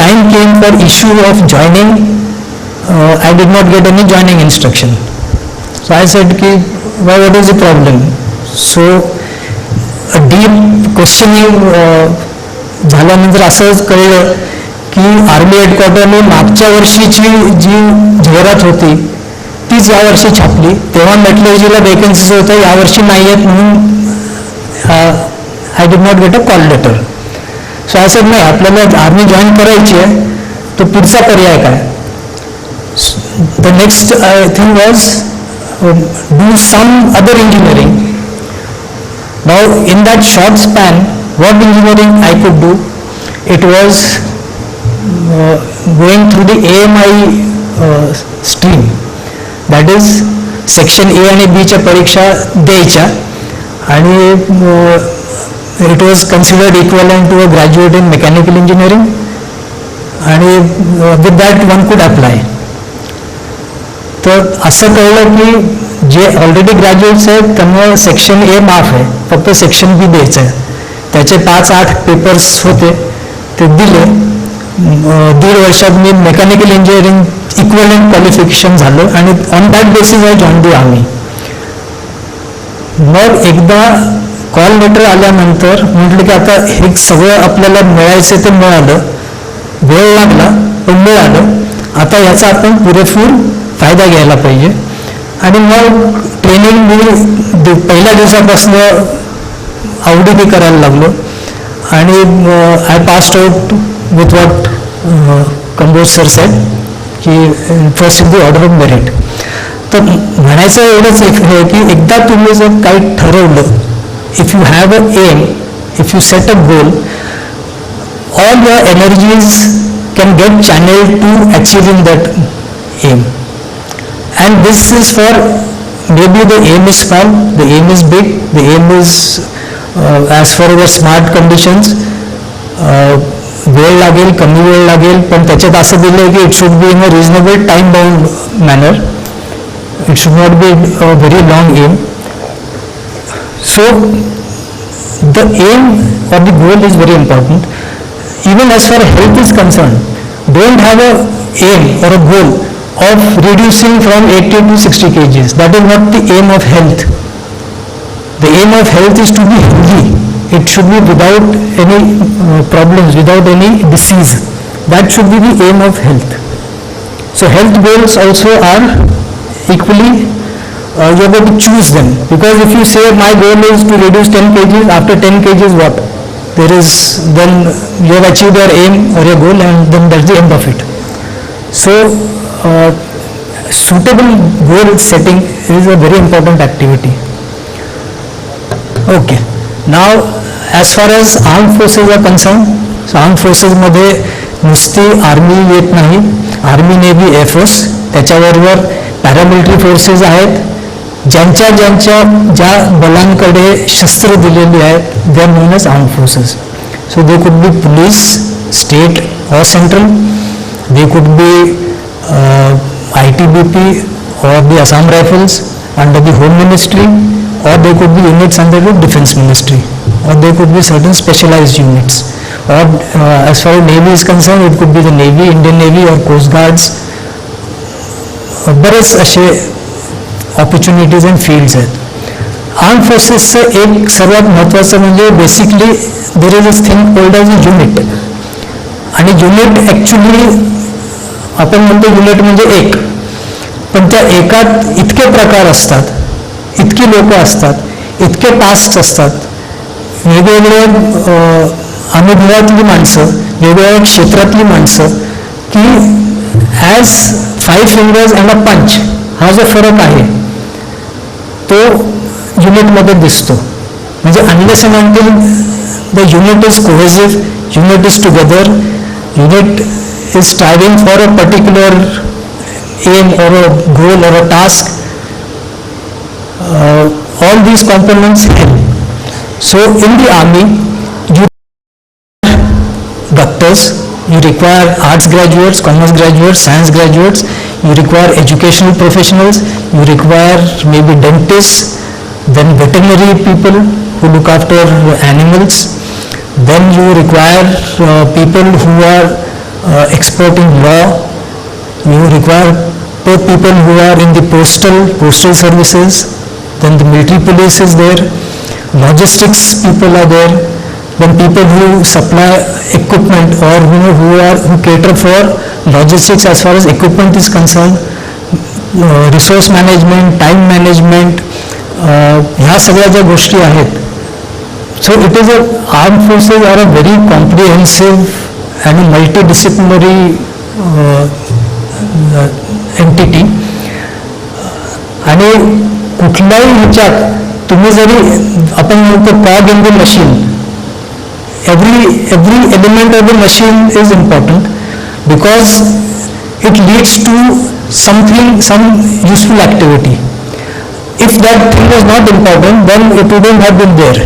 time came for issue of joining, I did not get any joining instruction. So I said, what is the problem? So a deep questioning झाल्यानंतर असं कळलं की army हेडक्वार्टरने मागच्या वर्षीची जी जाहिरात होती तीच यावर्षी छापली. तेव्हा मेटलर्जीला वेकन्सीज होत्या, यावर्षी नाही आहेत म्हणून I did not get a call letter. So I said नाही, आपल्याला आर्मी जॉईन करायची आहे, तर पुढचा पर्याय काय? The next thing was do some other engineering. Now in that short span, what engineering I could do, it was going through the AMI stream, that is section A आणि B च्या परीक्षा द्यायच्या आणि it was considered equivalent to a graduate in mechanical engineering आणि with that one could apply. तर असं कळलं की जे ऑलरेडी ग्रॅज्युएट्स आहेत त्यांना सेक्शन ए माफ आहे, फक्त सेक्शन बी द्यायचं आहे. त्याचे 5-8 पेपर्स होते, ते दिले. 1.5 वर्षात मी मेकॅनिकल इंजिनिअरिंग इक्विव्हॅलेंट क्वालिफिकेशन झालं आणि on that basis I join the army. मग एकदा कॉल लेटर आल्यानंतर म्हटलं की आता हे सगळं आपल्याला मिळायचं ते मिळालं, वेळ लागला पण मिळालं, आता याचा आपण पुरेपूर फायदा घ्यायला पाहिजे. आणि मग ट्रेनिंग मी पहिल्या दिवसापासून आवडीने करायला लागलो आणि I passed out with what Kamboj sir said की first in the order of merit. तर म्हणायचं एवढंच आहे की एकदा तुम्ही जर काही ठरवलं, if you have a aim, if you set a goal, all your energies can get channel to achieving that aim. And this is for, maybe the aim is small, the aim is big, the aim is as for our smart conditions, वेळ लागेल, कमी वेळ लागेल, पण त्याच्यात असं दिलं की it should be in a reasonable time bound manner, it should not be a very long aim. So the aim or the goal is very important. Even as far as health is concerned, don't have a aim or a goal of reducing from 80 to 60 kgs. That is not the aim of health. The aim of health is to be healthy. It should be without any problems, without any disease. That should be the aim of health. So health goals also are equally, you have to choose them. Because if you say my goal is to reduce 10 kgs, after 10 kgs what? There is, then you have achieved your aim or your goal and then that's the end of it. So suitable goal setting is a very important activity. Okay. Now, as far as armed forces are concerned, so armed forces मध्ये नुसती army येत नाही, army, navy, air force, त्याच्याबरोबर paramilitary forces आहेत, ज्या बलांकडे शस्त्र दिलेली आहेत, they are known as armed forces. So they could be police, state or central, they could be ITBP or the Assam Rifles under the Home Ministry, or they could be units under the Defense Ministry, or they could be certain specialized units, or as far as Navy is concerned, it could be the Navy, Indian Navy or Coast Guards. बरेच असे opportunities and fields आहेत. Arm फोर्सेसचं एक सर्वात महत्त्वाचं म्हणजे basically there is a thing called as a unit. आणि unit actually आपण म्हणतो युनिट म्हणजे एक, पण त्या एकात इतके प्रकार असतात, इतकी लोक असतात, इतके टास्क असतात, वेगवेगळे अनुभवातली माणसं, वेगवेगळ्या क्षेत्रातली माणसं, की ॲज 5 फिंगर्स अँड अ पंच हा जो फरक आहे तो युनिटमध्ये दिसतो. म्हणजे unless and until the unit is cohesive, unit is together, unit is striving for a particular aim or a goal or a task, all these components help. So in the army you doctors, you require arts graduates, commerce graduates, science graduates, you require educational professionals, you require maybe dentists, then veterinary people who look after animals. Then you require people who are expert in law. You require people who are in the postal services. Then the military police is there. Logistics people are there. Then people who supply equipment or who cater for logistics as far as equipment is concerned. Resource management, time management, ह्या सगळ्या ज्या गोष्टी आहेत. So it is armed forces are a very comprehensive and a multidisciplinary entity. आणि कुठल्याही ह्याच्यात तुम्ही जरी आपण म्हणतो cog in the machine, every element of the machine is important because it leads to some useful activity. If that thing was not important, then it wouldn't have been there.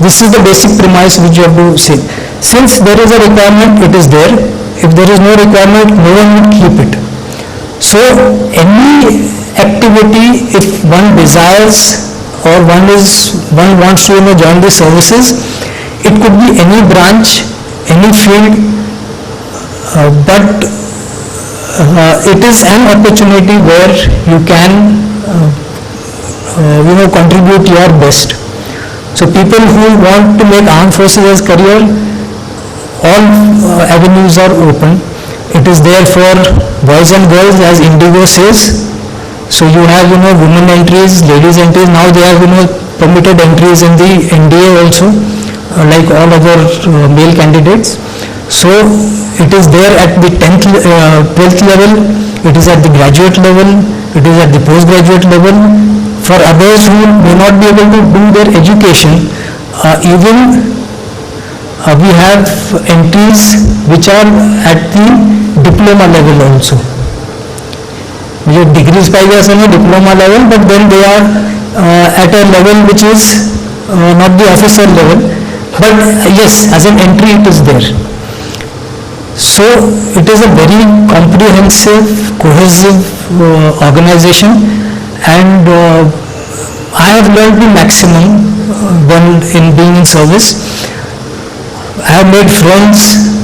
This is the basic premise which you have to say. Since there is a requirement, it is there. If there is no requirement, no one will keep it. So any activity, if one desires or one wants to join the services, it could be any branch, any field, but it is an opportunity where you can contribute your best. So people who want to make armed forces as career, all avenues are open. It is there for boys and girls, as Indigo says. So you have women entries, ladies entries. Now they have permitted entries in the NDA also, like all other male candidates. So it is there at the 12th level. It is at the graduate level. It is at the postgraduate level. For others who may not be able to do their education, even we have entries which are at the diploma level also. म्हणजे degrees पाहिजे असं नाही, diploma level, but then they are at a level which is not the officer level, but yes, as an entry it is there. So it is a very comprehensive, cohesive organization, and I have learned the maximum when in being in service. I have made friends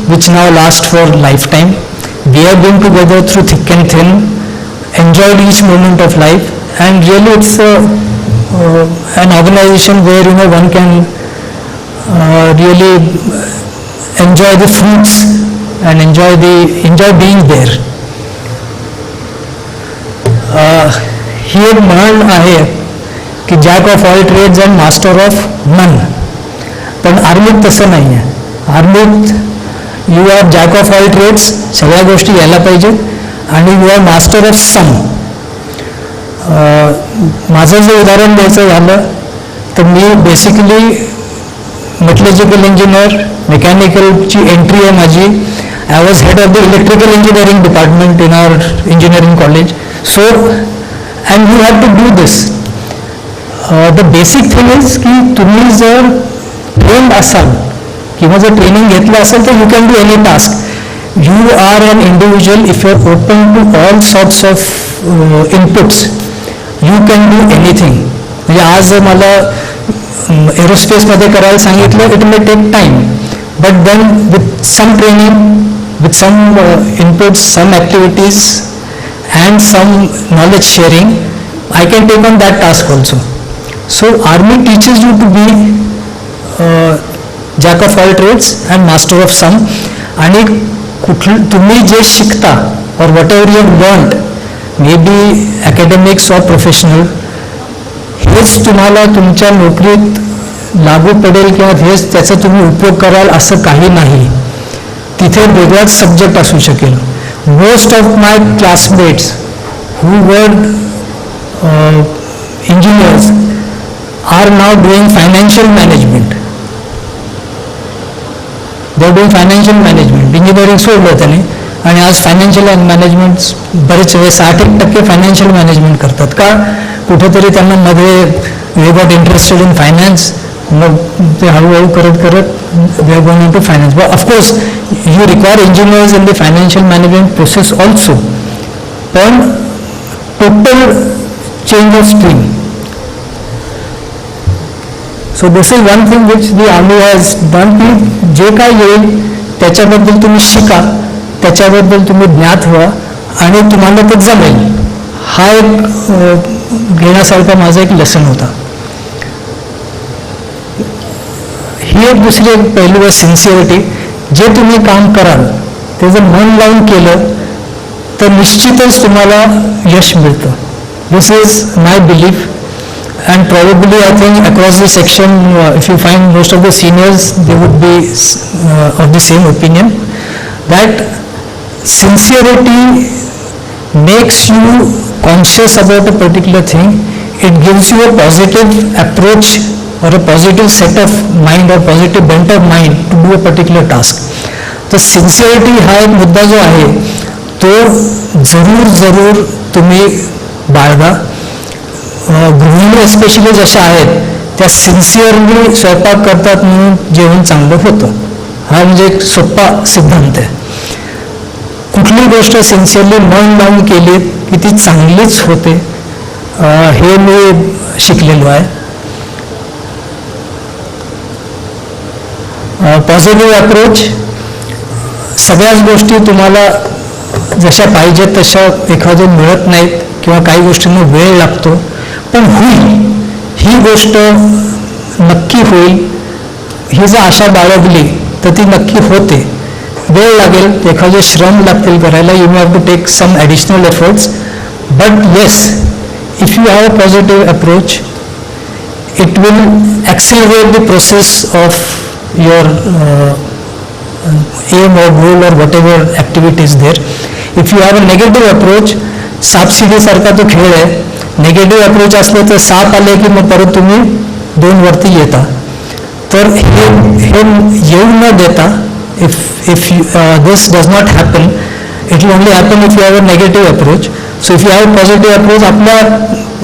which now last for lifetime. We have been together through thick and thin, enjoyed each moment of life, and really it's an organization where one can really enjoy the fruits and enjoy being there. ही एक म्हण आहे की jack of all trades and master of none. पण आर्मीत तसं नाही आहे. आर्मीत you are jack of all trades, सगळ्या गोष्टी यायला पाहिजेत, आणि you are master of some. माझं जे उदाहरण द्यायचं झालं तर मी बेसिकली मेटलॉजिकल इंजिनियर, मेकॅनिकलची एंट्री आहे माझी. I was head of the electrical engineering department in our engineering college. So and you have to do this. The basic thing is की तुम्ही जर ट्रेंड असाल किंवा जर ट्रेनिंग घेतलं असेल तर you can do any task. You are an individual. If you are open to all sorts of inputs, you can do anything. म्हणजे आज जर मला एरोस्पेसमध्ये करायला सांगितलं, it may take time, but then with some training, with some inputs, some activities and some knowledge sharing, I can take on that task also. So army teaches you to be jack of all trades and master of some. आणि तुम्ही जे शिकता or whatever you have learned, maybe academics or professional, हेच तुम्हाला तुमच्या नोकरीत लागू पडेल किंवा हेच त्याचा तुम्ही उपयोग कराल असं काही नाही. तिथे वेगळाच सब्जेक्ट असू शकेल. Most of my classmates who were engineers are now doing financial management. They are doing financial management. Engineering सोडलं त्याने आणि आज फायनान्शियल मॅनेजमेंट बरेच वेळे 60% फायनान्शियल मॅनेजमेंट करतात. का? कुठेतरी त्यांना मध्ये we got interested in finance, मग ते हळूहळू करत करत we are going into finance. But of course you require engineers in the financial management process also, पण total change of stream. So this is one thing which the army has done, की जे काय येईल त्याच्याबद्दल तुम्ही शिका, त्याच्याबद्दल तुम्ही ज्ञात व्हा आणि तुम्हाला ते जमेल. हा एक घेण्यासारखा माझा एक लेसन होता. ही एक दुसरी एक पहिली आहे सिन्सिअरिटी. जे तुम्ही काम कराल ते जर मन लावून केलं तर निश्चितच तुम्हाला यश मिळतं. This is my belief. And probably I think across the section, if you find most of the seniors, they would be of the same opinion, that sincerity makes you conscious about a particular thing. It gives you a positive approach or a positive set of mind or positive bent of mind to do a particular task. तर sincerity हा एक मुद्दा जो आहे तो जरूर तुम्ही बाळगा. गृहिणी एस्पेशली जशा आहेत त्या सिन्सिअरली स्वयंपाक करतात म्हणून जेवण चांगलं होतं. हा म्हणजे एक सोपा सिद्धांत आहे. कुठली गोष्ट सिन्सिअरली मन लावून केली की ती चांगलीच होते, हे मी शिकलेलो आहे. Positive approach. सगळ्याच गोष्टी तुम्हाला जशा पाहिजेत तशा एखादं मिळत नाहीत किंवा काही गोष्टींना वेळ लागतो, पण होईल. ही गोष्ट नक्की होईल. ही जर आशा बाळगली तर ती नक्की होते. वेळ लागेल, एखादे श्रम लागतील करायला. You have to take some additional efforts, but yes, if you have a positive approach, it will accelerate the process of your aim or goal or whatever activity is there. If you have a negative approach, सापशिडी सारखा तो खेळ आहे. Negative approach असलं तर shop आले की मग परत तुम्ही 2 वरती येता. तर हे येऊ न देता, if this does not happen, it will only happen if you have a negative approach. So if you have a positive approach,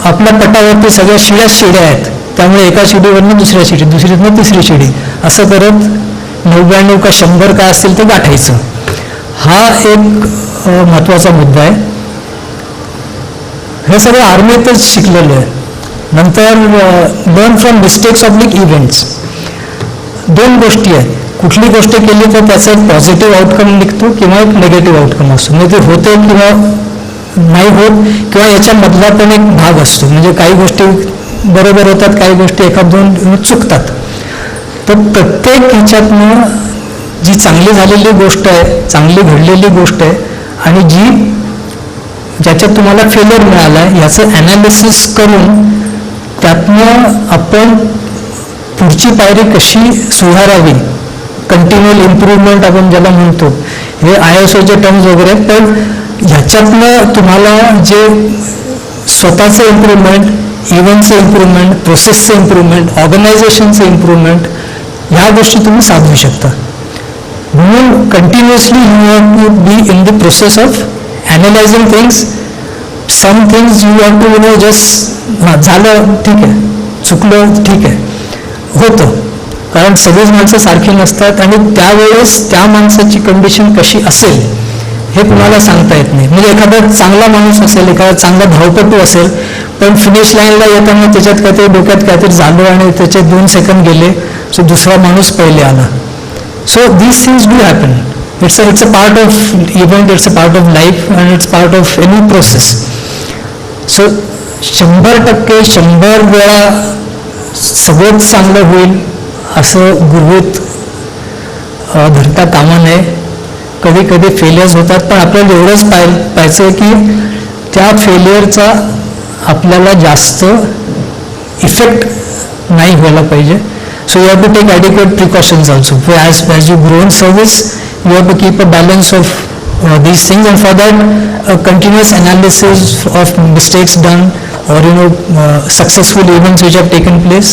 आपल्या पटावरती सगळ्या शिड्या आहेत. त्यामुळे एका शिडीवरनं दुसऱ्या शिडी, दुसरीतनं तिसरी शिडी, असं करत 99 का 100 काय असतील ते गाठायचं. हा एक महत्त्वाचा मुद्दा आहे. हे सगळं आर्मीतच शिकलेलं आहे. नंतर learn from mistakes of the events. 2 गोष्टी आहेत. कुठली गोष्ट केली तर त्याचा एक पॉझिटिव्ह आउटकम निघतो किंवा एक निगेटिव्ह आउटकम असतो. म्हणजे ते होते किंवा नाही होत, किंवा याच्यामधला पण एक भाग असतो. म्हणजे काही गोष्टी बरोबर होतात, काही गोष्टी 1-2 चुकतात. तर प्रत्येक ह्याच्यातनं जी चांगली झालेली गोष्ट आहे, चांगली घडलेली गोष्ट आहे, आणि ज्याच्यात तुम्हाला फेलियर मिळाला आहे याचं ॲनालिसिस करून त्यातनं आपण पुढची पायरी कशी सुधारावी, कंटिन्युअल इम्प्रूव्हमेंट आपण ज्याला म्हणतो, हे ISOचे टर्म्स वगैरे. पण ह्याच्यातनं तुम्हाला जे स्वतःचं इम्प्रूव्हमेंट इव्हेंटचं इम्प्रूव्हमेंट, प्रोसेसचं इम्प्रूव्हमेंट, ऑर्गनायझेशनचं इम्प्रूव्हमेंट, ह्या गोष्टी तुम्ही साधू शकता. म्हणून continuously you have to be in the process of analysing things. Some things you have to just झालं ठीक आहे, चुकलं ठीक आहे, होतं. कारण सगळीच माणसं सारखी नसतात आणि त्यावेळेस त्या माणसाची कंडिशन कशी असेल हे कुणाला सांगता येत नाही. म्हणजे एखादा चांगला माणूस असेल, एखादा चांगला धावपटू असेल, पण फिनिश लाईनला येताना त्याच्यात काहीतरी डोक्यात काहीतरी झालं आणि त्याचे 2 सेकंद गेले, सो दुसरा माणूस पहिले आला. So these things do happen. It's a part of event, it's a part of life and it's part of any process. So 100% 100 वेळा सगळंच चांगलं होईल असं गृहीत धरता कामा नये. कधी कधी फेलियर्स होतात, पण आपल्याला एवढंच पाहायचं आहे की त्या फेलियरचा आपल्याला जास्त इफेक्ट नाही व्हायला पाहिजे. So you have to take adequate precautions also. As you grow in service you have to keep a balance of these things, and for that a continuous analysis of mistakes done or successful events which have taken place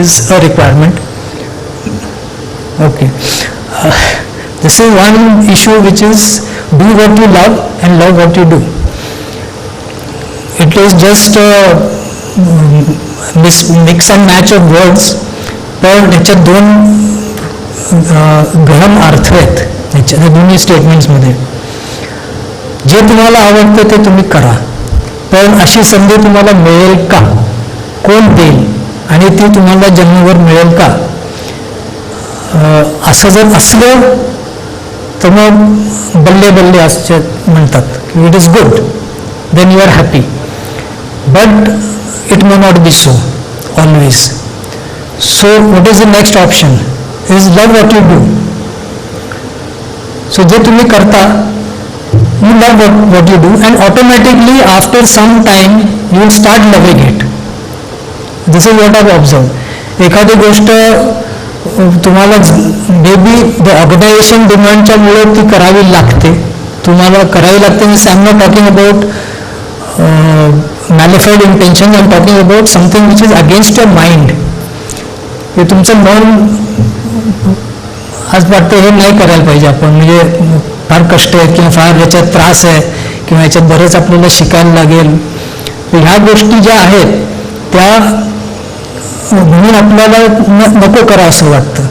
is a requirement. Okay. This is one issue, which is do what you love and love what you do. It is just a mix and match of words, पण याच्यात 2 गहन अर्थ आहेत याच्या दोन्ही स्टेटमेंट्समध्ये. जे तुम्हाला आवडतं ते तुम्ही करा, पण अशी संधी तुम्हाला मिळेल का, कोण देईल आणि ती तुम्हाला जन्मभर मिळेल का, असं जर असलं तर मग बल्ले बल्ले असं म्हणतात की it is good, then you are happy. But it may not be so always. So what is the next option is love what you do. So जे तुम्ही करता, you love what you do, and automatically after some time you will start loving it. This is what I have observed. एखादी गोष्ट तुम्हाला maybe the organisation डिमांडच्या मुळे ती करावी लागते, तुम्हाला करावी लागते. I am not talking about manifested intention, I am talking about something which is against your mind. हे तुमचं मन आज वाटतं हे नाही करायला पाहिजे आपण, म्हणजे फार कष्ट आहे किंवा फार याच्यात त्रास आहे किंवा याच्यात बरंच आपल्याला शिकायला लागेल. ह्या गोष्टी ज्या आहेत त्या म्हणून आपल्याला नको करा असं वाटतं.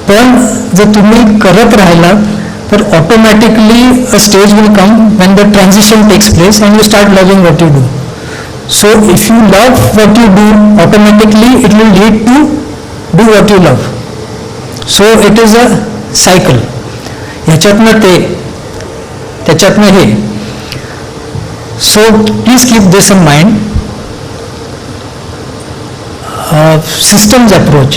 पण जर तुम्ही करत राहिला तर automatically a stage will come when the transition takes place and you start loving what you do. So if you love what you do, automatically it will lead to do what you love. So it is a cycle. ह्याच्यातनं ते, त्याच्यातनं हे. So please keep this in mind. Systems approach.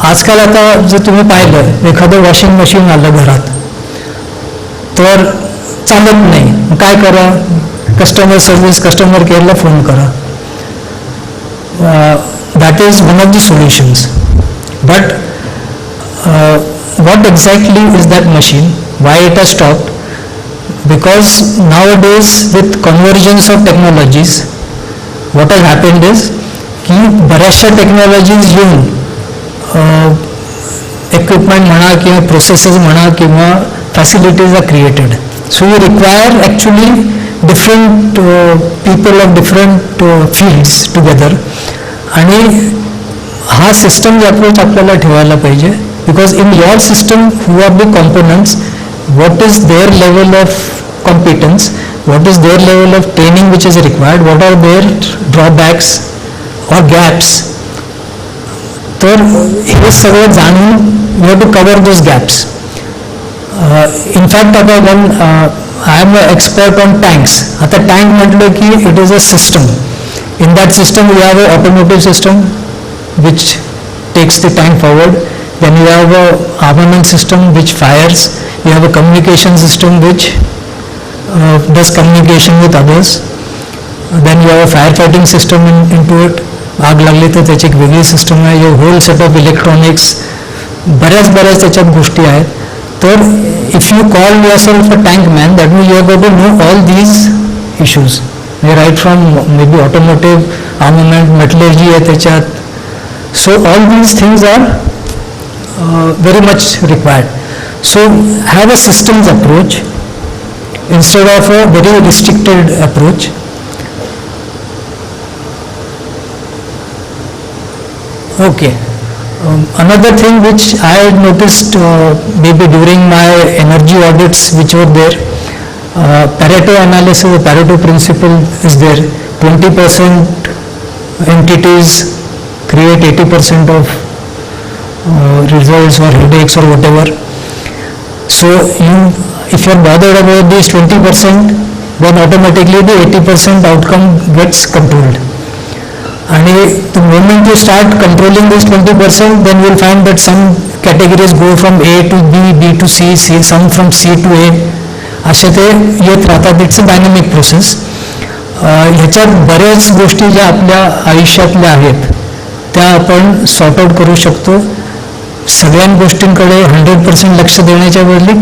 आजकाल आता जर तुम्ही पाहिलं, एखादं वॉशिंग मशीन आलं घरात तर चालत नाही, काय करा, कस्टमर सर्व्हिस, कस्टमर केअरला फोन करा. That is one of the solutions. But what exactly is that machine, why it has stopped? Because nowadays with convergence of technologies, what has happened is की बऱ्याचशा टेक्नॉलॉजीज येऊन equipment म्हणा किंवा processes म्हणा किंवा facilities are created. So you require actually different people of different fields together. आणि हा system approach आपल्याला ठेवायला पाहिजे. Because in your system, who are the components, what is their level of competence, what is their level of training which is required, what are their drawbacks or gaps. तर हे सगळं जाणून you have to cover those gaps. In fact, आता when I am an expert on tanks. आता tank म्हटलं की it is a system. In that system we have a automotive system which takes the tank forward. Then you have a armament system which fires. You have a communication system which does communication with others. Then you have a firefighting system into it. आग लागली तर त्याची एक वेगळी system आहे. You whole set of electronics, बऱ्याच त्याच्यात गोष्टी आहेत. तर if you call yourself a tank man, that means you are going to know all these issues. Right from maybe automotive, armament, metallurgy आहे त्याच्यात. So all these things are very much required. So have a systems approach instead of a very restricted approach. Okay. Another thing which I had noticed maybe during my energy audits which were there, Pareto analysis, the Pareto principle is there. 20% entities create 80% of results or headaches or whatever. So if you are bothered about this 20%, then automatically the 80% outcome gets controlled. And the moment you start controlling this 20%, then you will find that some categories go from A to B, B to C, some from C to A. असे ते येत राहतात. It's a dynamic process. ह्याच्यात बऱ्याच गोष्टी ज्या आपल्या आयुष्यातल्या आहेत त्या आपण सॉर्ट आउट करू शकतो. सगळ्या गोष्टींकडे 100% लक्ष देण्याच्या बदली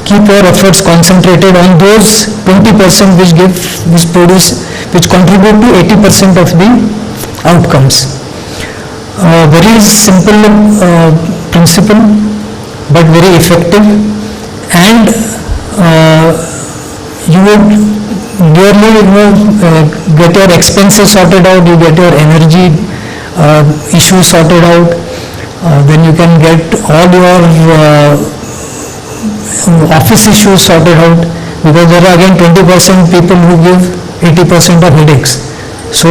keep your efforts concentrated on those 20% which contribute to 80% of the outcomes. Very simple principle but very effective, and you would nearly get your expenses sorted out, you get your energy issues sorted out. Then you can get all your office issues sorted out, because there are again 20% people who give 80% of headaches. So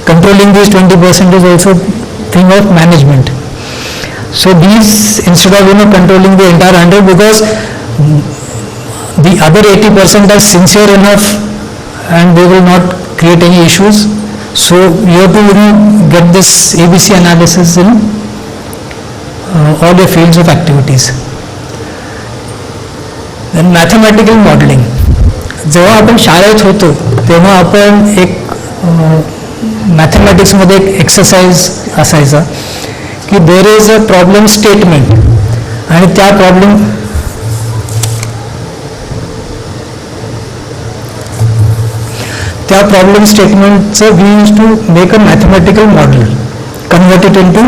controlling these 20% is also thing of management. So these, instead of controlling the entire 100, because the other 80% are sincere enough and they will not create any issues. So you have to get this ABC analysis in all your fields of activities. Then mathematical modeling. जेव्हा आपण शाळेत होतो तेव्हा आपण एक मॅथमॅटिक्समध्ये एक exercise असायचा की there is a problem statement, आणि त्या प्रॉब्लेम स्टेटमेंटचं we use to make a mathematical model, convert it into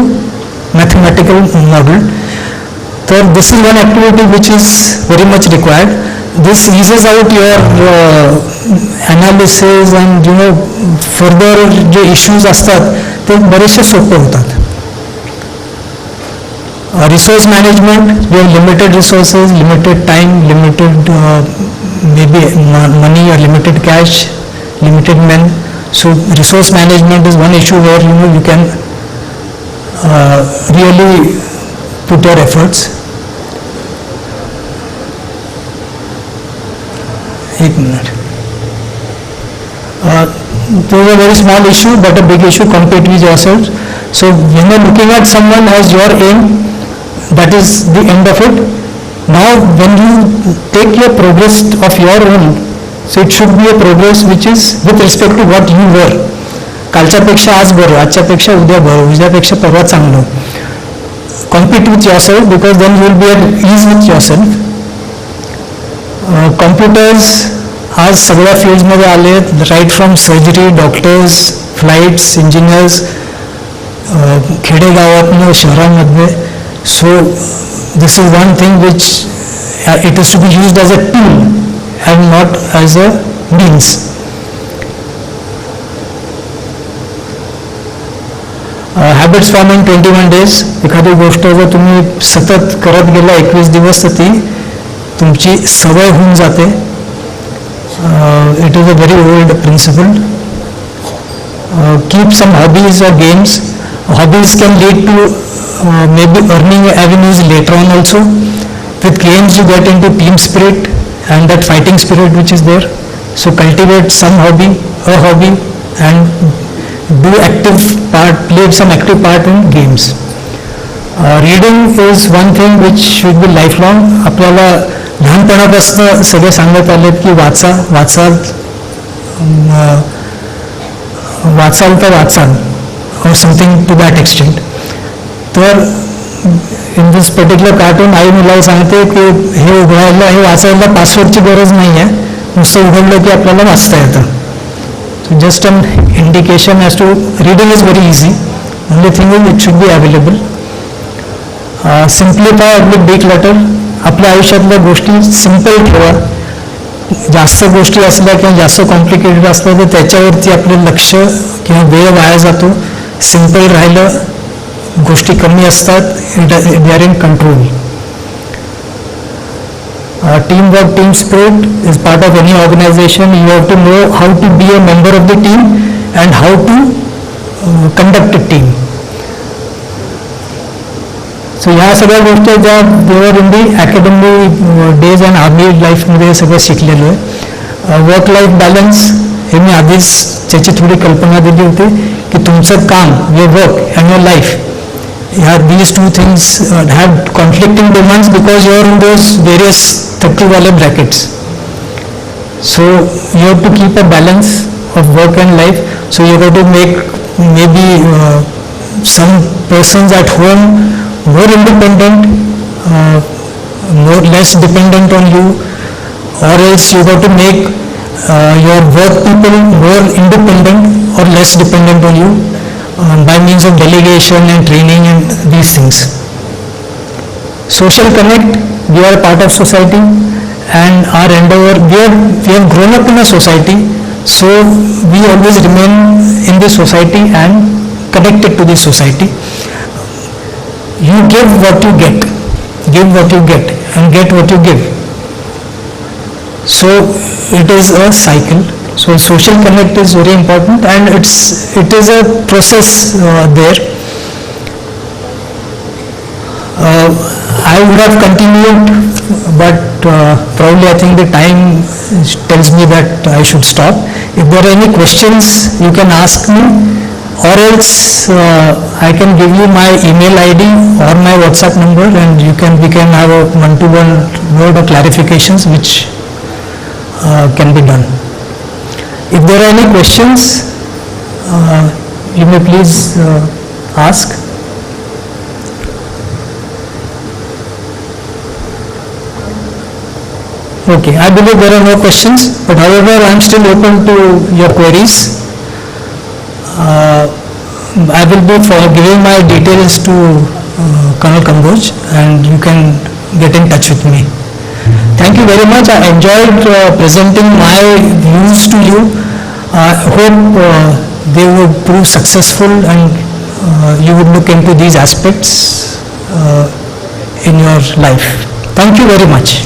mathematical model. So this is one activity which is very much required. This eases out your analysis and further J issues असतात ते बरेचसे सोपे होतात. Resource management, we have limited resources, limited time, limited maybe money or limited cash, limited men. So resource management is one issue where you can really put your efforts. एक minute. There is a very small issue but a big issue. Compete with yourself. So when you are looking at someone as your aim, that is the end of it. Now when you take your progress of your own, so it should be a progress which is with respect to what you were. कालच्यापेक्षा आज बरं, आजच्यापेक्षा उद्या बरं, उद्यापेक्षा परवा चांगलं. Compete with yourself, because then you will be at ease with yourself. Computers आज सगळ्या फील्ड्समध्ये आले आहेत, right from surgery, doctors, flights, engineers, खेडेगावातनं शहरांमध्ये. So this is one thing which it is to be used as a tool and not as a means. Habits form in 21 days. एखादी गोष्ट जर तुम्ही सतत करत गेला 21 दिवस तर ती तुमची सवय होऊन जाते. It is a very old principle. Keep some hobbies or games. Hobbies can lead to maybe earning avenues later on also. With games you get into team spirit and that fighting spirit which is there. So cultivate some hobby, a hobby, and do active part, play some active part in games. Reading is one thing which should be lifelong. आपल्याला लहानपणापासून सगळे सांगत आलेत की वाचाल तर वाचाल or something to that extent. तर इन दिस पर्टिक्युलर कार्टून आई मुलाला सांगते की हे उघडायला, हे वाचायला पासवर्डची गरज नाही आहे, नुसतं उघडलं की आपल्याला वाचता येतं. So just an indication as to reading is very easy. Only thing is it should be available. Simplify and declutter. आपल्या आयुष्यातल्या गोष्टी सिम्पल ठेवा. जास्त गोष्टी असल्या किंवा जास्त कॉम्प्लिकेटेड असल्या तर त्याच्यावरती आपलं लक्ष किंवा वेळ वाया जातो. सिम्पल राहिलं, गोष्टी कमी असतात, they are in control. Teamwork, team spirit is part of any organization. You have to know how to be a member of the team and how to conduct a team. So ह्या सगळ्या गोष्टी ज्या देवर इन दी academy days and army लाईफमध्ये सगळं शिकलेलो आहे. Work life balance हे मी आधीच त्याची थोडी कल्पना दिली होती की तुमचं काम, your work and your life, these two things have conflicting demands because you are in those various 30 wale brackets. So you have to keep a balance of work and life. So you have to make maybe some persons at home more independent, more less dependent on you, or else you have to make your work people more independent or less dependent on you. By means of delegation and training and these things. Social connect, we are part of society and our endeavor, we have grown up in a society, so we always remain in the society and connected to the society. You give what you get, give what you get and get what you give. So it is a cycle. So social connect is very important and it is a process there. I would have continued, but probably I think the time tells me that I should stop. If there are any questions, you can ask me, or else I can give you my email ID or my WhatsApp number, and we can have a one-to-one word of clarifications which can be done. If there are any questions, you may please ask. Okay, I believe there are no questions, but however I am still open to your queries. I will be giving my details to Colonel Kamboj and you can get in touch with me. Thank you very much. I enjoyed presenting my views to you. I hope they would prove successful and you would look into these aspects in your life. Thank you very much.